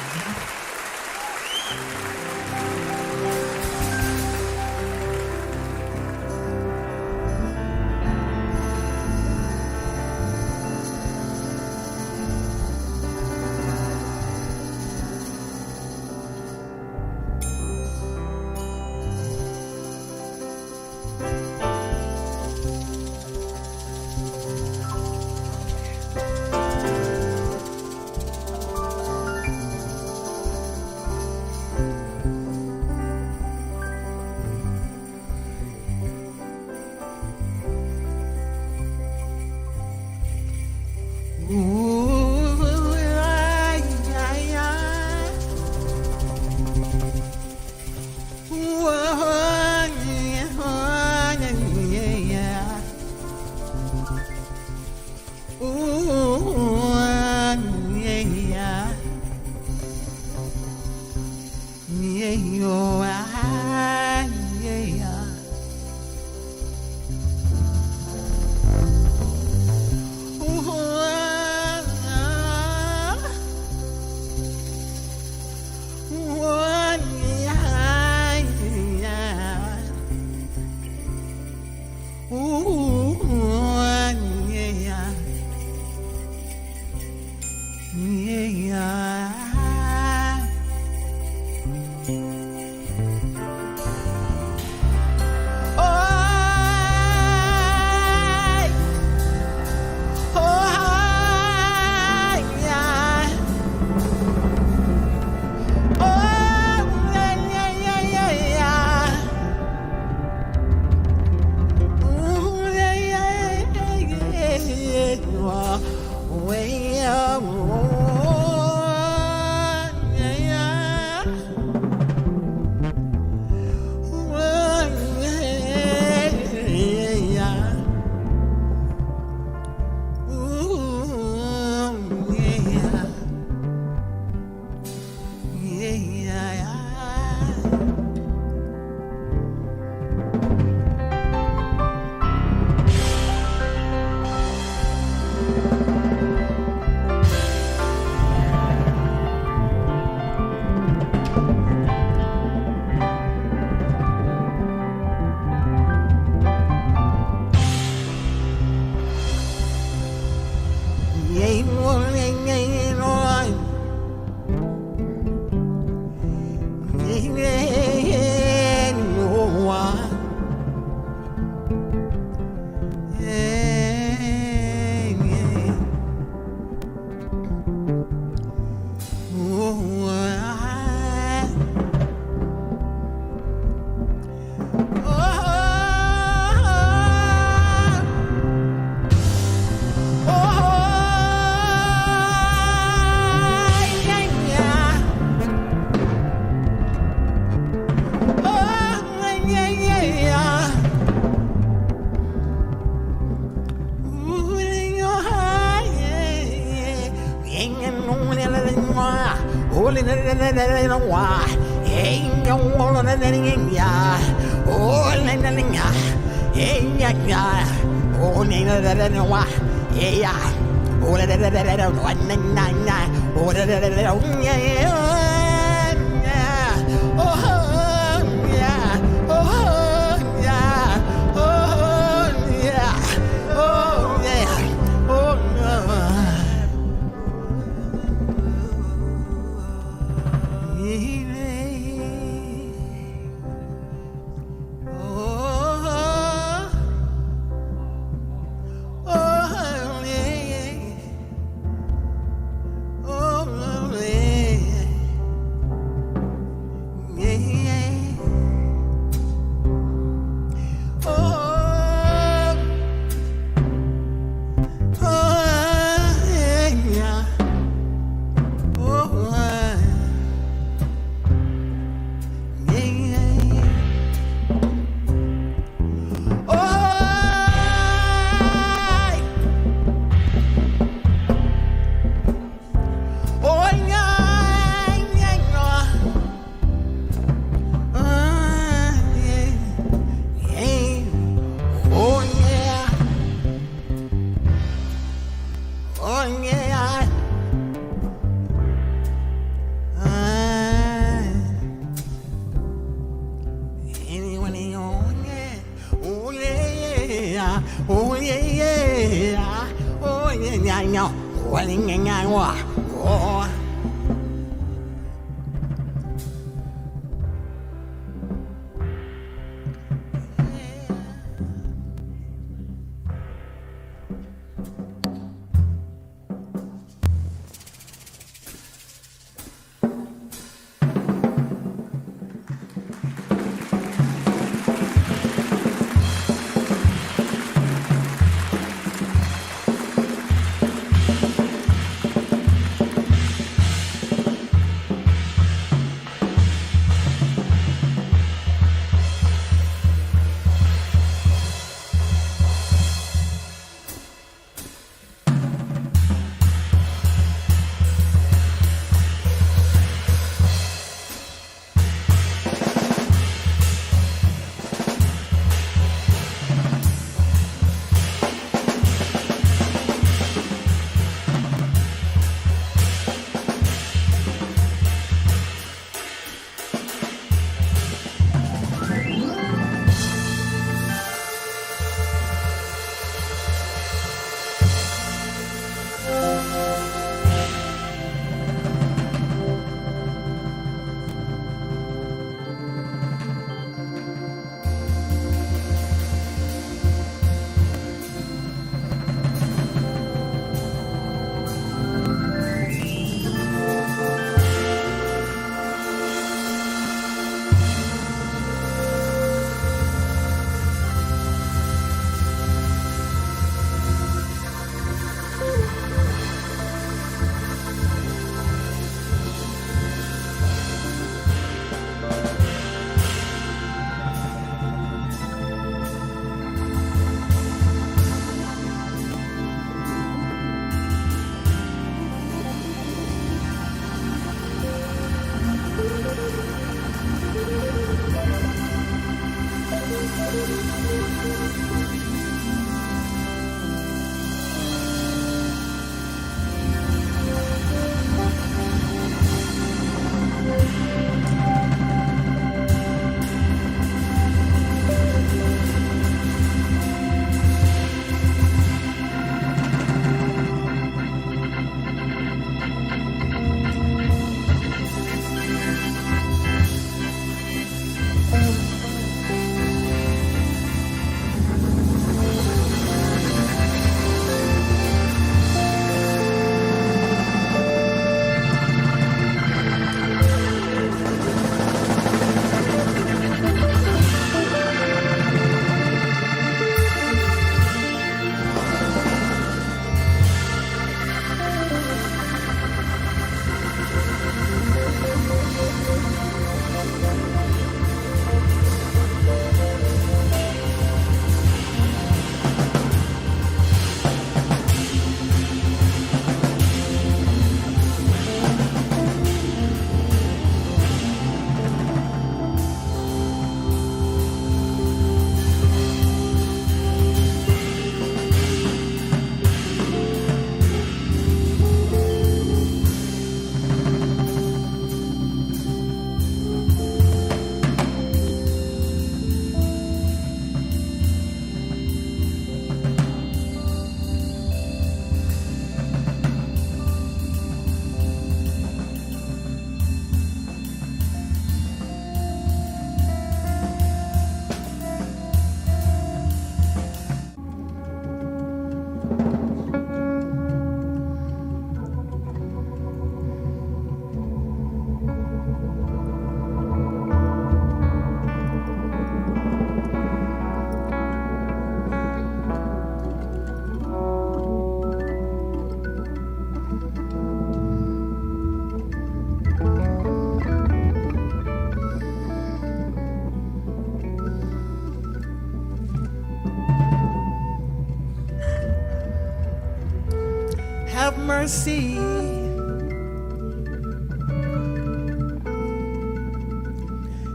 mercy.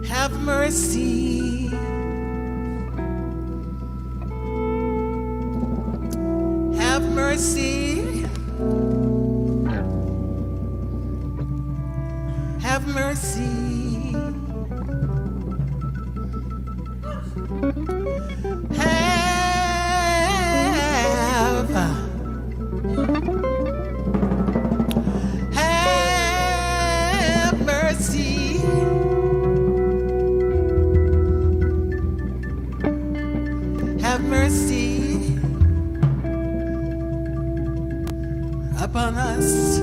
Have mercy. Have mercy. Have mercy. Have mercy. Have mercy upon us.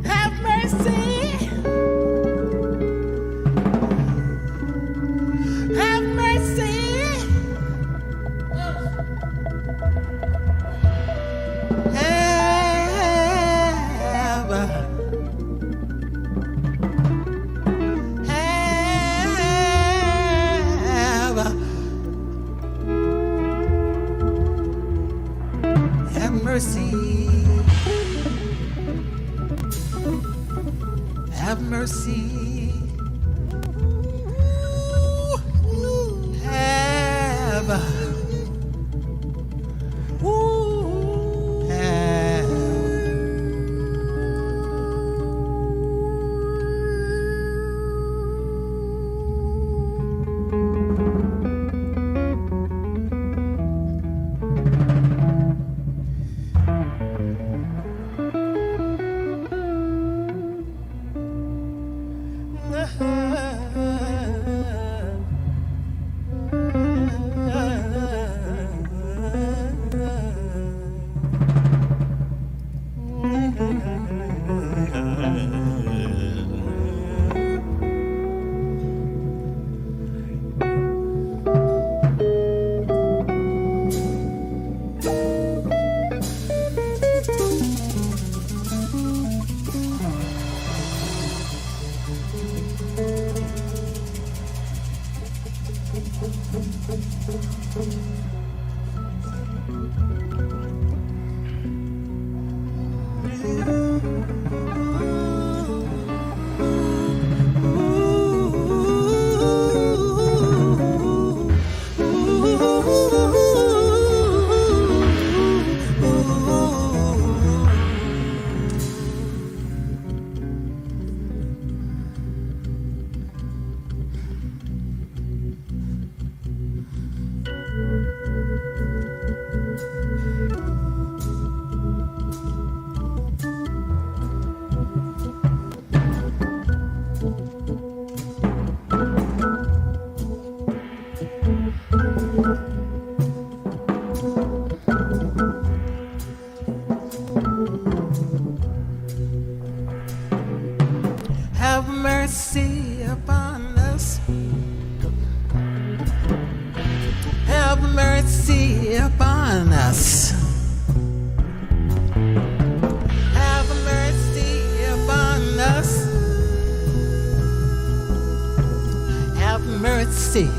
Have mercy. Have mercy. Have mercy. Have mercy. Have mercy upon us. Have mercy upon us. Have mercy upon us. Have mercy.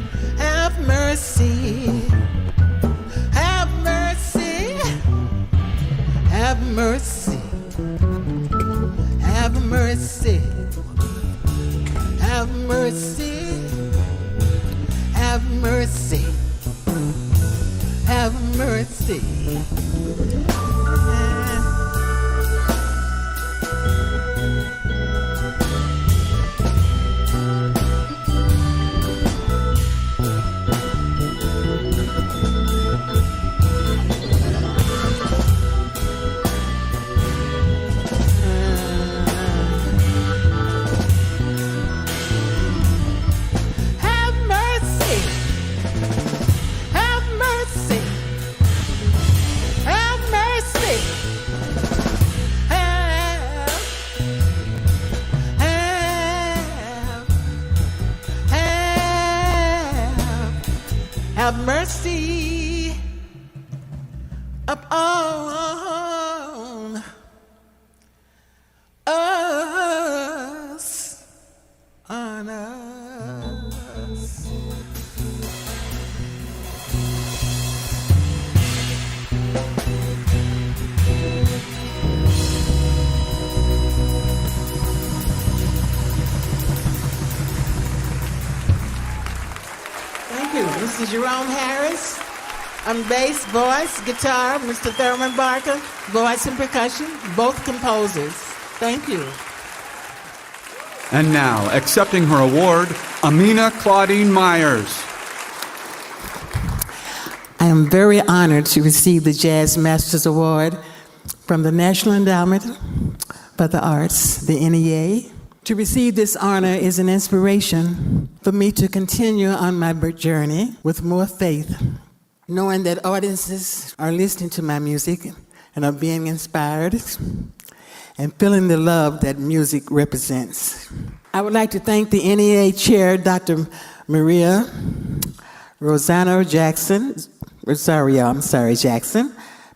Have mercy. Have mercy. Have mercy. Have mercy. Have mercy. Have mercy. Have mercy. Have mercy. Have mercy. Have mercy. mercy upon us, on us. Thank you. This is Jerome Harris. I'm bass, voice, guitar, Mr. Thurman Barker, voice and percussion, both composers. Thank you. And now, accepting her award, Amina Claudine Myers. I am very honored to receive the Jazz Masters Award from the National Endowment for the Arts, the NEA. To receive this honor is an inspiration for me to continue on my journey with more faith, knowing that audiences are listening to my music and are being inspired and feeling the love that music represents. I would like to thank the NEA Chair, Dr. Maria Rosario Jackson,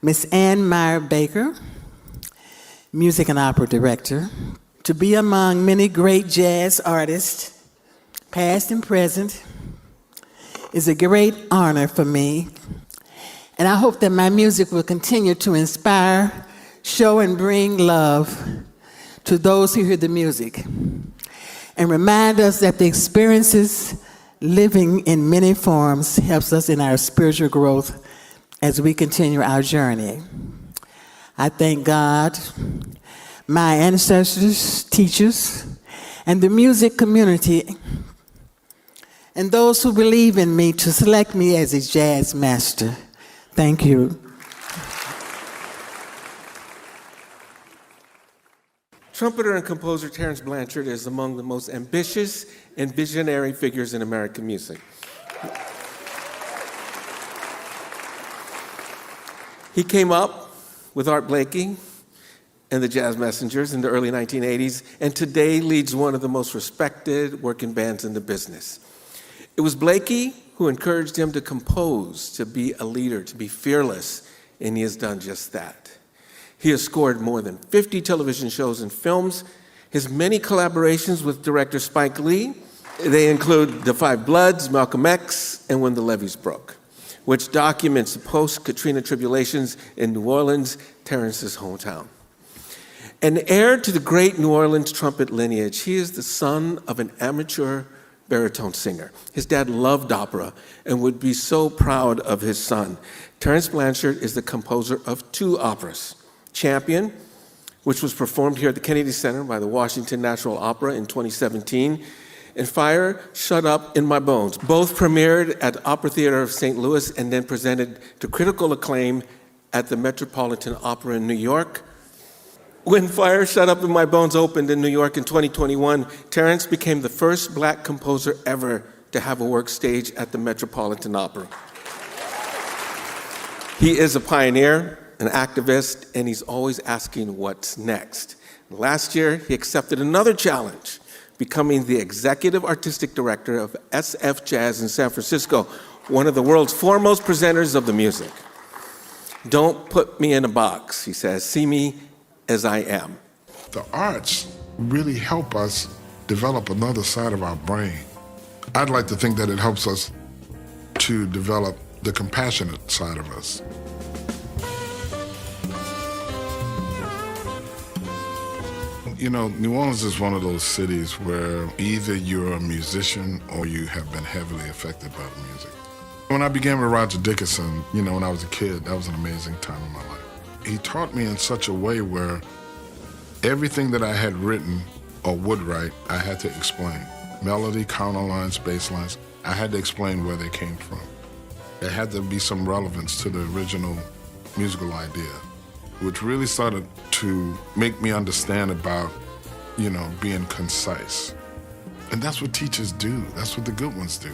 Miss Ann Meyer Baker, Music and Opera Director. To be among many great jazz artists, past and present, is a great honor for me. And I hope that my music will continue to inspire, show, and bring love to those who hear the music, and remind us that the experiences living in many forms helps us in our spiritual growth as we continue our journey. I thank God, my ancestors, teachers, and the music community, and those who believe in me to select me as a jazz master. Thank you. Trumpeter and composer Terence Blanchard is among the most ambitious and visionary figures in American music. He came up with Art Blakey and the Jazz Messengers in the early 1980s, and today leads one of the most respected working bands in the business. It was Blakey who encouraged him to compose, to be a leader, to be fearless, and he has done just that. He has scored more than 50 television shows and films. His many collaborations with director Spike Lee, they include The Five Bloods, Malcolm X, and When the Levees Broke, which documents the post-Katrina tribulations in New Orleans, Terence's hometown. An heir to the great New Orleans trumpet lineage, he is the son of an amateur baritone singer. His dad loved opera and would be so proud of his son. Terence Blanchard is the composer of 2 operas, Champion, which was performed here at the Kennedy Center by the Washington National Opera in 2017, and Fire, Shut Up in My Bones. Both premiered at the Opera Theater of St. Louis and then presented to critical acclaim at the Metropolitan Opera in New York. When Fire, Shut Up in My Bones opened in New York in 2021, Terence became the first Black composer ever to have a work stage at the Metropolitan Opera. He is a pioneer, an activist, and he's always asking what's next. Last year, he accepted another challenge, becoming the executive artistic director of SF Jazz in San Francisco, one of the world's foremost presenters of the music. Don't put me in a box, he says. See me as I am. The arts really help us develop another side of our brain. I'd like to think that it helps us to develop the compassionate side of us. You know, New Orleans is one of those cities where either you're a musician or you have been heavily affected by the music. When I began with Roger Dickinson, you know, when I was a kid, that was an amazing time in my life. He taught me in such a way where everything that I had written or would write, I had to explain. Melody, counterlines, bass lines, I had to explain where they came from. There had to be some relevance to the original musical idea, which really started to make me understand about, you know, being concise. And that's what teachers do. That's what the good ones do.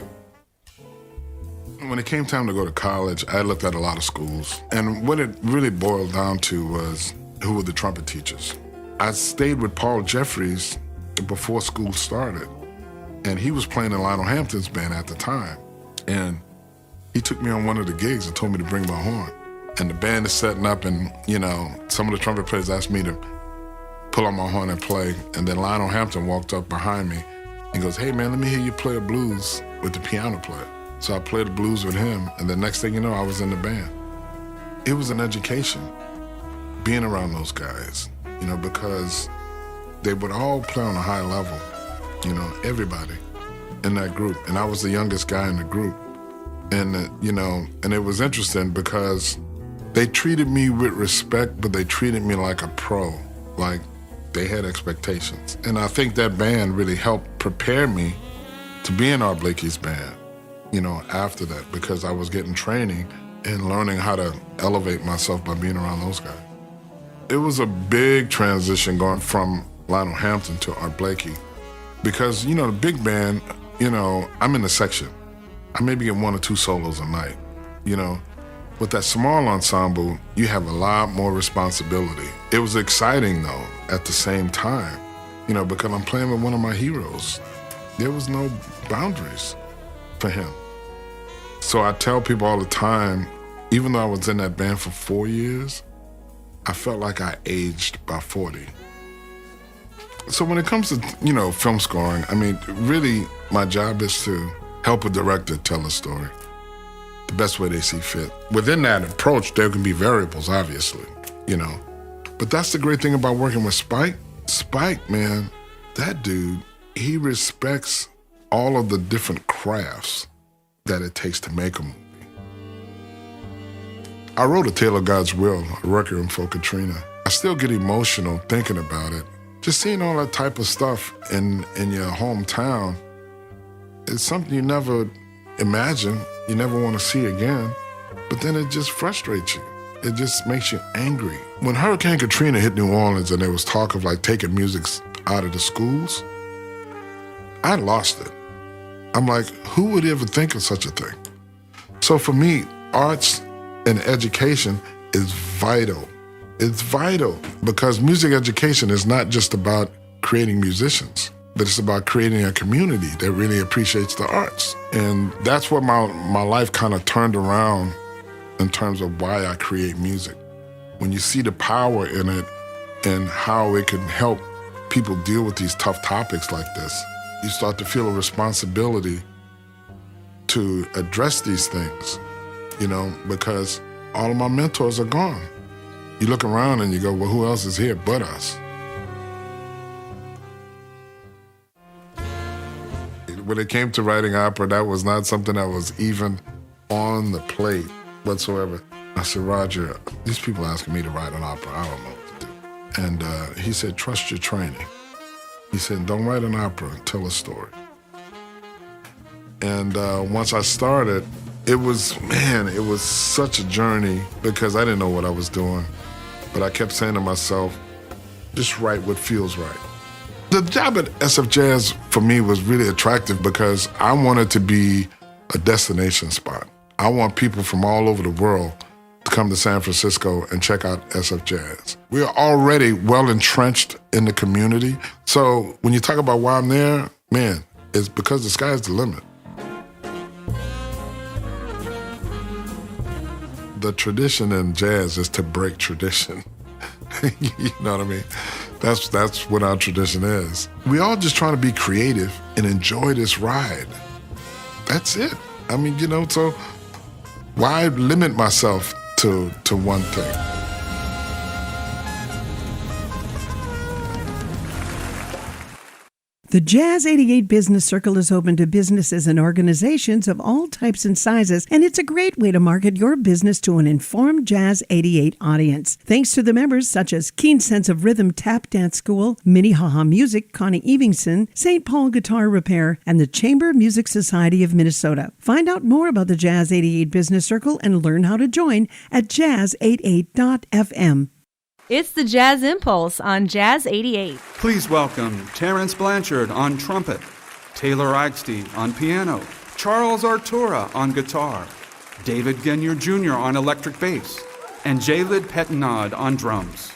When it came time to go to college, I looked at a lot of schools. And what it really boiled down to was who were the trumpet teachers. I stayed with Paul Jeffries before school started. And he was playing in Lionel Hampton's band at the time. And He took me on one of the gigs and told me to bring my horn. And the band is setting up, and, some of the trumpet players asked me to pull out my horn and play. And then Lionel Hampton walked up behind me and goes, "Hey, man, let me hear you play a blues with the piano player." So I played the blues with him, and the next thing you know, I was in the band. It was an education being around those guys, because they would all play on a high level, everybody in that group. And I was the youngest guy in the group. And, and it was interesting because they treated me with respect, but they treated me like a pro, like they had expectations. And I think that band really helped prepare me to be in Art Blakey's band, after that, because I was getting training and learning how to elevate myself by being around those guys. It was a big transition going from Lionel Hampton to Art Blakey because, the big band, I'm in the section. I maybe get 1 or 2 solos a night, With that small ensemble, you have a lot more responsibility. It was exciting, though, at the same time, because I'm playing with one of my heroes. There was no boundaries for him. So I tell people all the time, even though I was in that band for 4 years, I felt like I aged by 40. So when it comes to, film scoring, really my job is to help a director tell a story the best way they see fit. Within that approach, there can be variables, obviously, But that's the great thing about working with Spike. Spike, man, that dude, he respects all of the different crafts that it takes to make a movie. I wrote A Tale of God's Will, a requiem for Katrina. I still get emotional thinking about it. Just seeing all that type of stuff in your hometown, it's something you never imagine, you never want to see again, but then it just frustrates you. It just makes you angry. When Hurricane Katrina hit New Orleans and there was talk of taking music out of the schools, I lost it. I'm like, who would ever think of such a thing? So for me, arts and education is vital. It's vital because music education is not just about creating musicians, but it's about creating a community that really appreciates the arts. And that's what my life kind of turned around in terms of why I create music. When you see the power in it and how it can help people deal with these tough topics like this, you start to feel a responsibility to address these things, because all of my mentors are gone. You look around and you go, well, who else is here but us? When it came to writing opera, that was not something that was even on the plate whatsoever. I said, Roger, these people asking me to write an opera, I don't know what to do. And he said, trust your training. He said, don't write an opera, tell a story. And once I started, it was such a journey because I didn't know what I was doing. But I kept saying to myself, just write what feels right. The job at SF Jazz for me was really attractive because I wanted to be a destination spot. I want people from all over the world to come to San Francisco and check out SF Jazz. We are already well entrenched in the community. So when you talk about why I'm there, man, it's because the sky's the limit. The tradition in jazz is to break tradition. You know what I mean? That's what our tradition is. We all just trying to be creative and enjoy this ride. That's it. So why limit myself to one thing? The Jazz 88 Business Circle is open to businesses and organizations of all types and sizes, and it's a great way to market your business to an informed Jazz 88 audience. Thanks to the members such as Keen Sense of Rhythm Tap Dance School, Minnehaha Music, Connie Evingson, St. Paul Guitar Repair, and the Chamber Music Society of Minnesota. Find out more about the Jazz 88 Business Circle and learn how to join at jazz88.fm. It's the Jazz Impulse on Jazz 88. Please welcome Terrence Blanchard on trumpet, Taylor Eichstein on piano, Charles Artura on guitar, David Genier Jr. on electric bass, and Jalid Petinad on drums.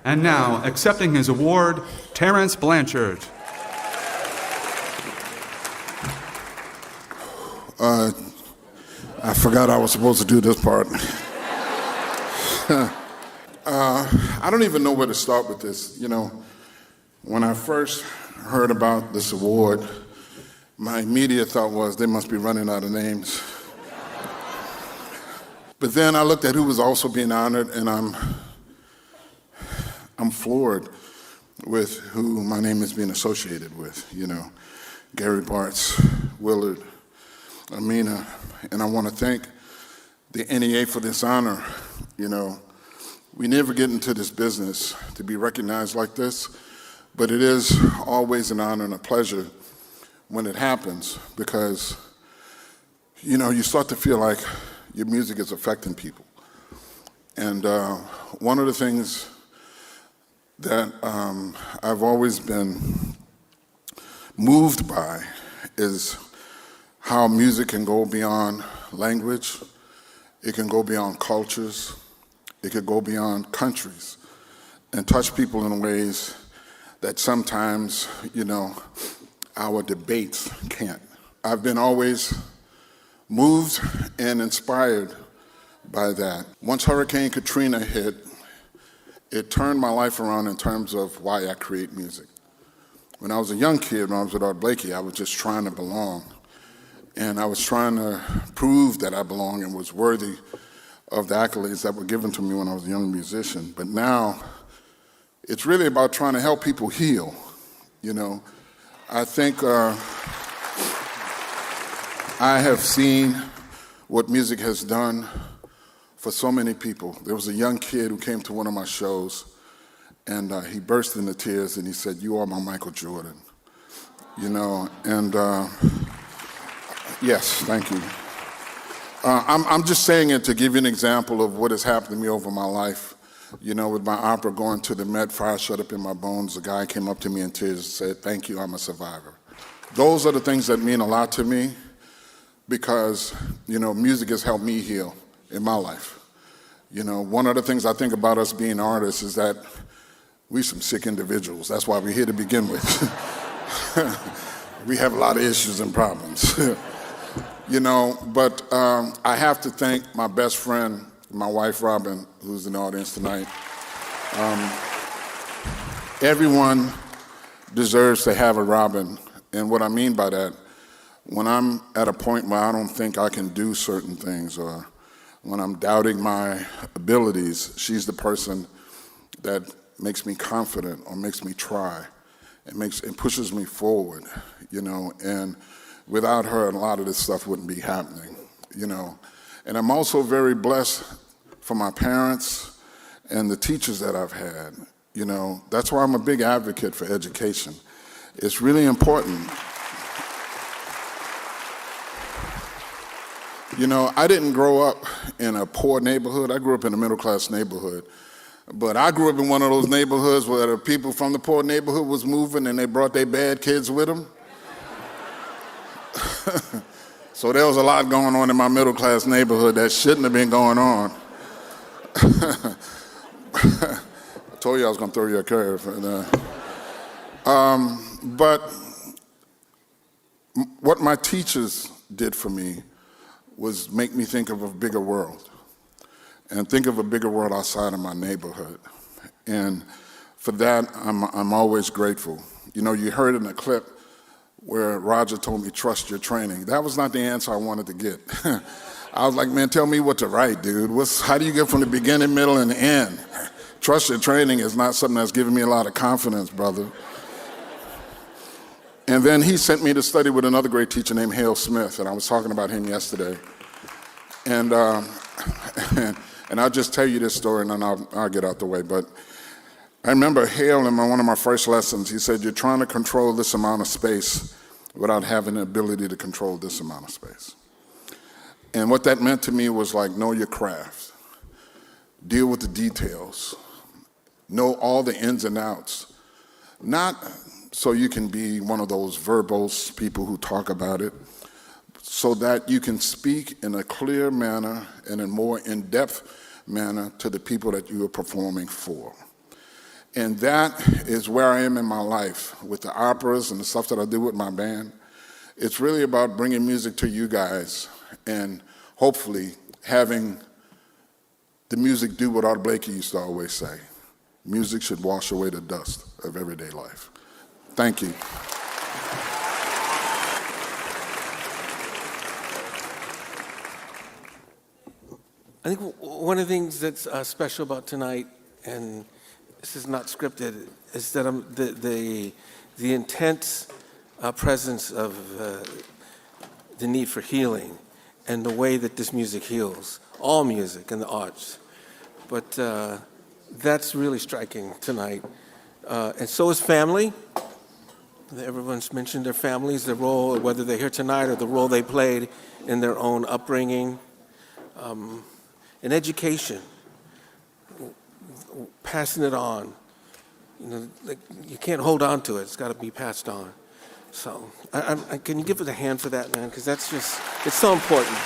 And now, accepting his award, Terrence Blanchard. I forgot I was supposed to do this part. I don't even know where to start with this. You know, when I first heard about this award, my immediate thought was they must be running out of names. But then I looked at who was also being honored, and I'm floored with who my name is being associated with. You know, Gary Bartz, Willard, Amina, and I want to thank the NEA for this honor. You know, we never get into this business to be recognized like this, but it is always an honor and a pleasure when it happens, because, you know, you start to feel like your music is affecting people. And one of the things that I've always been moved by is how music can go beyond language, it can go beyond cultures, it can go beyond countries, and touch people in ways that sometimes, you know, our debates can't. I've been always moved and inspired by that. Once Hurricane Katrina hit, it turned my life around in terms of why I create music. When I was a young kid, when I was with Art Blakey, I was just trying to belong. And I was trying to prove that I belonged and was worthy of the accolades that were given to me when I was a young musician. But now, it's really about trying to help people heal, you know. I think I have seen what music has done for so many people. There was a young kid who came to one of my shows, and he burst into tears and he said, "You are my Michael Jordan." You know, and yes, thank you. I'm just saying it to give you an example of what has happened to me over my life. You know, with my opera going to the Met, Fire Shut Up in My Bones, a guy came up to me in tears and said, "Thank you, I'm a survivor." Those are the things that mean a lot to me, because, you know, music has helped me heal in my life. You know, one of the things I think about us being artists is that we're some sick individuals. That's why we're here to begin with. We have a lot of issues and problems. You know, but I have to thank my best friend, my wife, Robin, who's in the audience tonight. Everyone deserves to have a Robin. And what I mean by that, when I'm at a point where I don't think I can do certain things, or when I'm doubting my abilities, she's the person that makes me confident or makes me try and pushes me forward, you know. And without her, a lot of this stuff wouldn't be happening, you know. And I'm also very blessed for my parents and the teachers that I've had, you know. That's why I'm a big advocate for education. It's really important. You know, I didn't grow up in a poor neighborhood. I grew up in a middle-class neighborhood. But I grew up in one of those neighborhoods where the people from the poor neighborhood was moving and they brought their bad kids with them. So there was a lot going on in my middle-class neighborhood that shouldn't have been going on. I told you I was going to throw you a curve. But what my teachers did for me was make me think of a bigger world and think of a bigger world outside of my neighborhood. And for that, I'm always grateful. You know, you heard in the clip where Roger told me, "Trust your training." That was not the answer I wanted to get. I was like, man, tell me what to write, dude. How do you get from the beginning, middle, and the end? Trust your training is not something that's given me a lot of confidence, brother. And then he sent me to study with another great teacher named Hale Smith, and I was talking about him yesterday. And and I'll just tell you this story, and then I'll get out the way. But I remember Hale, in one of my first lessons, he said, "You're trying to control this amount of space without having the ability to control this amount of space." And what that meant to me was like, know your craft, deal with the details, know all the ins and outs, not so you can be one of those verbose people who talk about it, so that you can speak in a clear manner and in more in-depth manner to the people that you are performing for. And that is where I am in my life with the operas and the stuff that I do with my band. It's really about bringing music to you guys and hopefully having the music do what Art Blakey used to always say. Music should wash away the dust of everyday life. Thank you. I think one of the things that's special about tonight, and this is not scripted, is that the intense presence of the need for healing and the way that this music heals, all music and the arts. But that's really striking tonight. And so is family. Everyone's mentioned their families, their role, whether they're here tonight or the role they played in their own upbringing. And education, passing it on. You know, like, you can't hold on to it. It's got to be passed on. So, can you give it a hand for that, man? Because that's just, it's so important.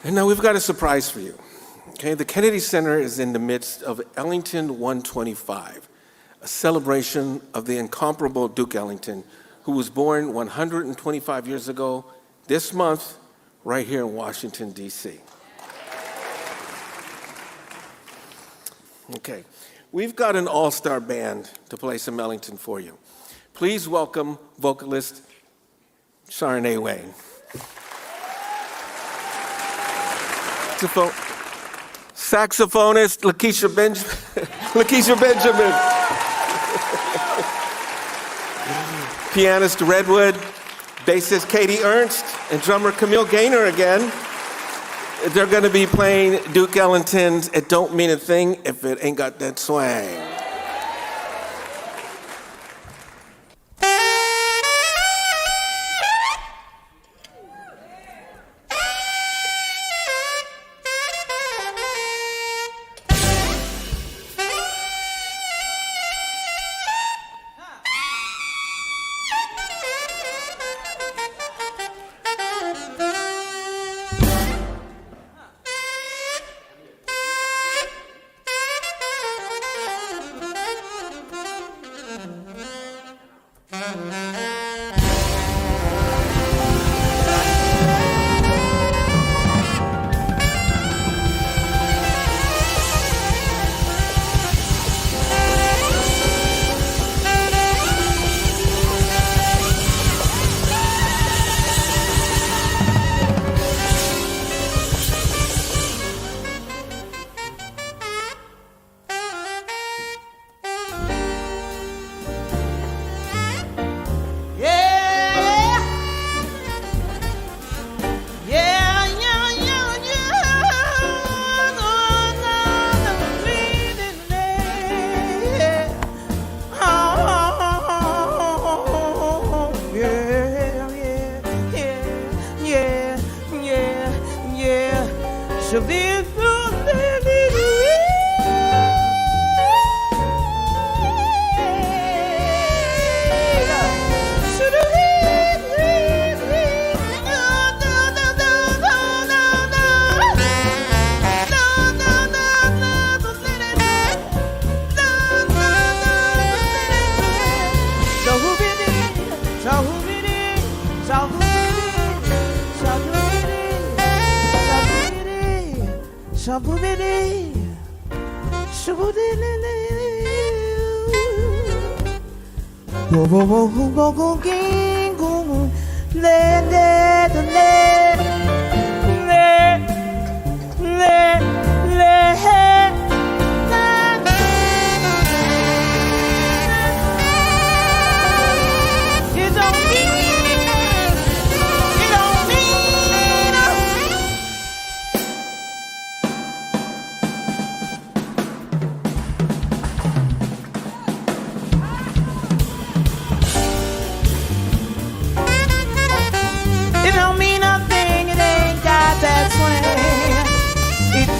And now we've got a surprise for you. Okay, the Kennedy Center is in the midst of Ellington 125, a celebration of the incomparable Duke Ellington, who was born 125 years ago this month, right here in Washington, D.C. Okay, we've got an all-star band to play some Ellington for you. Please welcome vocalist Charnay Wayne. Saxophonist Lakeisha Benjamin. Pianist Redwood, bassist Katie Ernst, and drummer Camille Gaynor again. They're going to be playing Duke Ellington's It Don't Mean a Thing If It Ain't Got That Swang.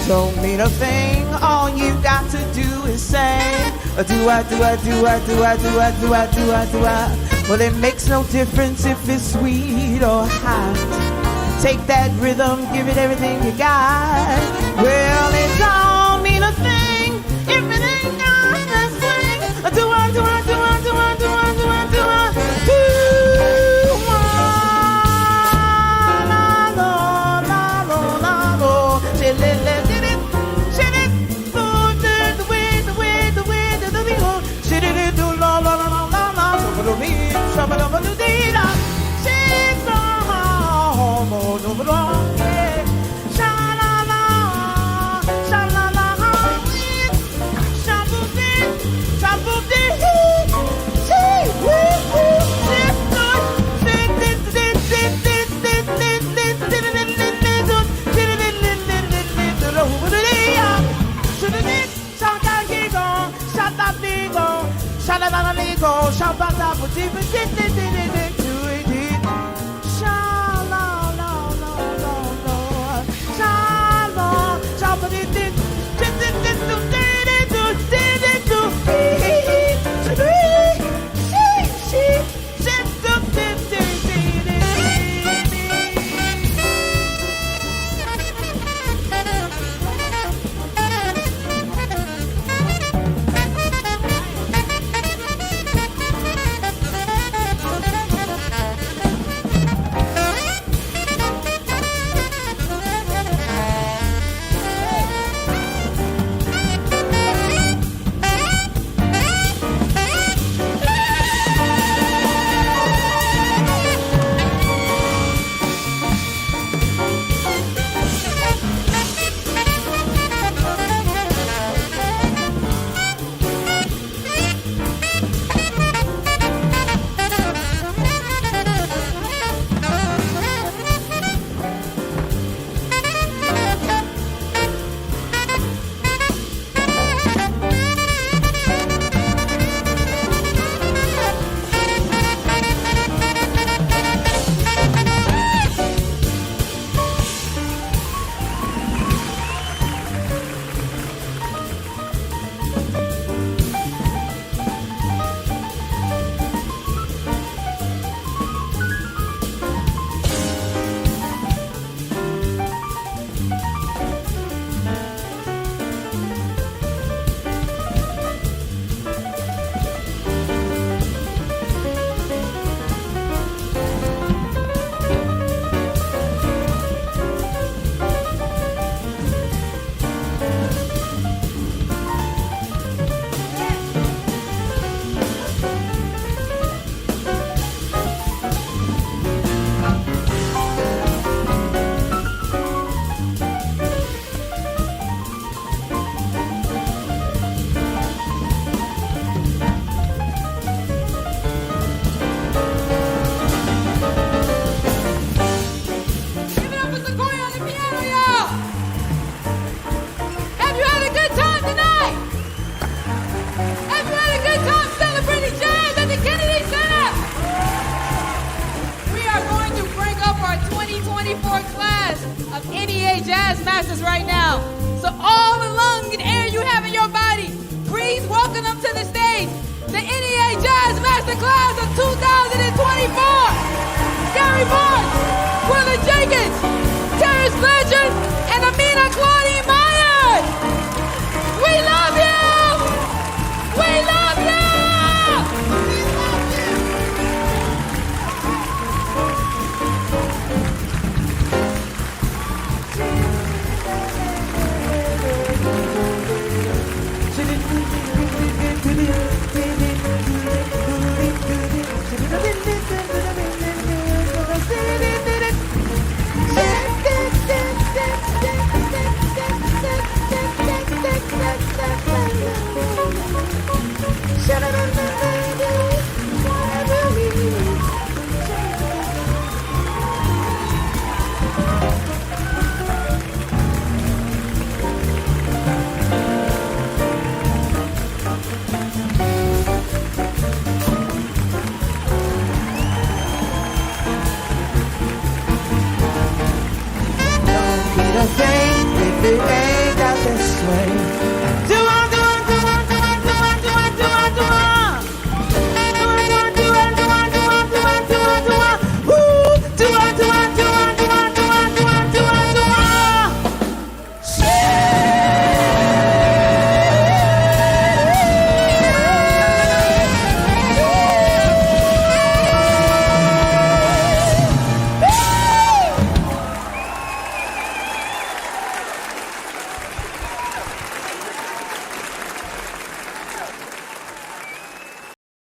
Don't mean a thing, all you got to do is say do-I, do-I, do-I, do-I, do-I, do-I, do-I, do-I. Well, it makes no difference if it's sweet or hot. Take that rhythm, give it everything you got. Well, it don't mean mean a thing if it ain't got that swing. Do I, do I, do I, do I, do I, do I, do I, do la la la la la la. Did it, shit it, the wind, the wind, the wind, the wind, shit it, do la la la la la la. Over me, shabba dabba do dee da. Shit the home, over the of NEA Jazz Masters right now. So all the lung and air you have in your body, please welcome them to the stage. The NEA Jazz Master Class of 2024. Gary Barnes, Willie Jenkins, Terrence Legend, and Amina Claudine Myers. We love you! We love you! If it ain't got that swing.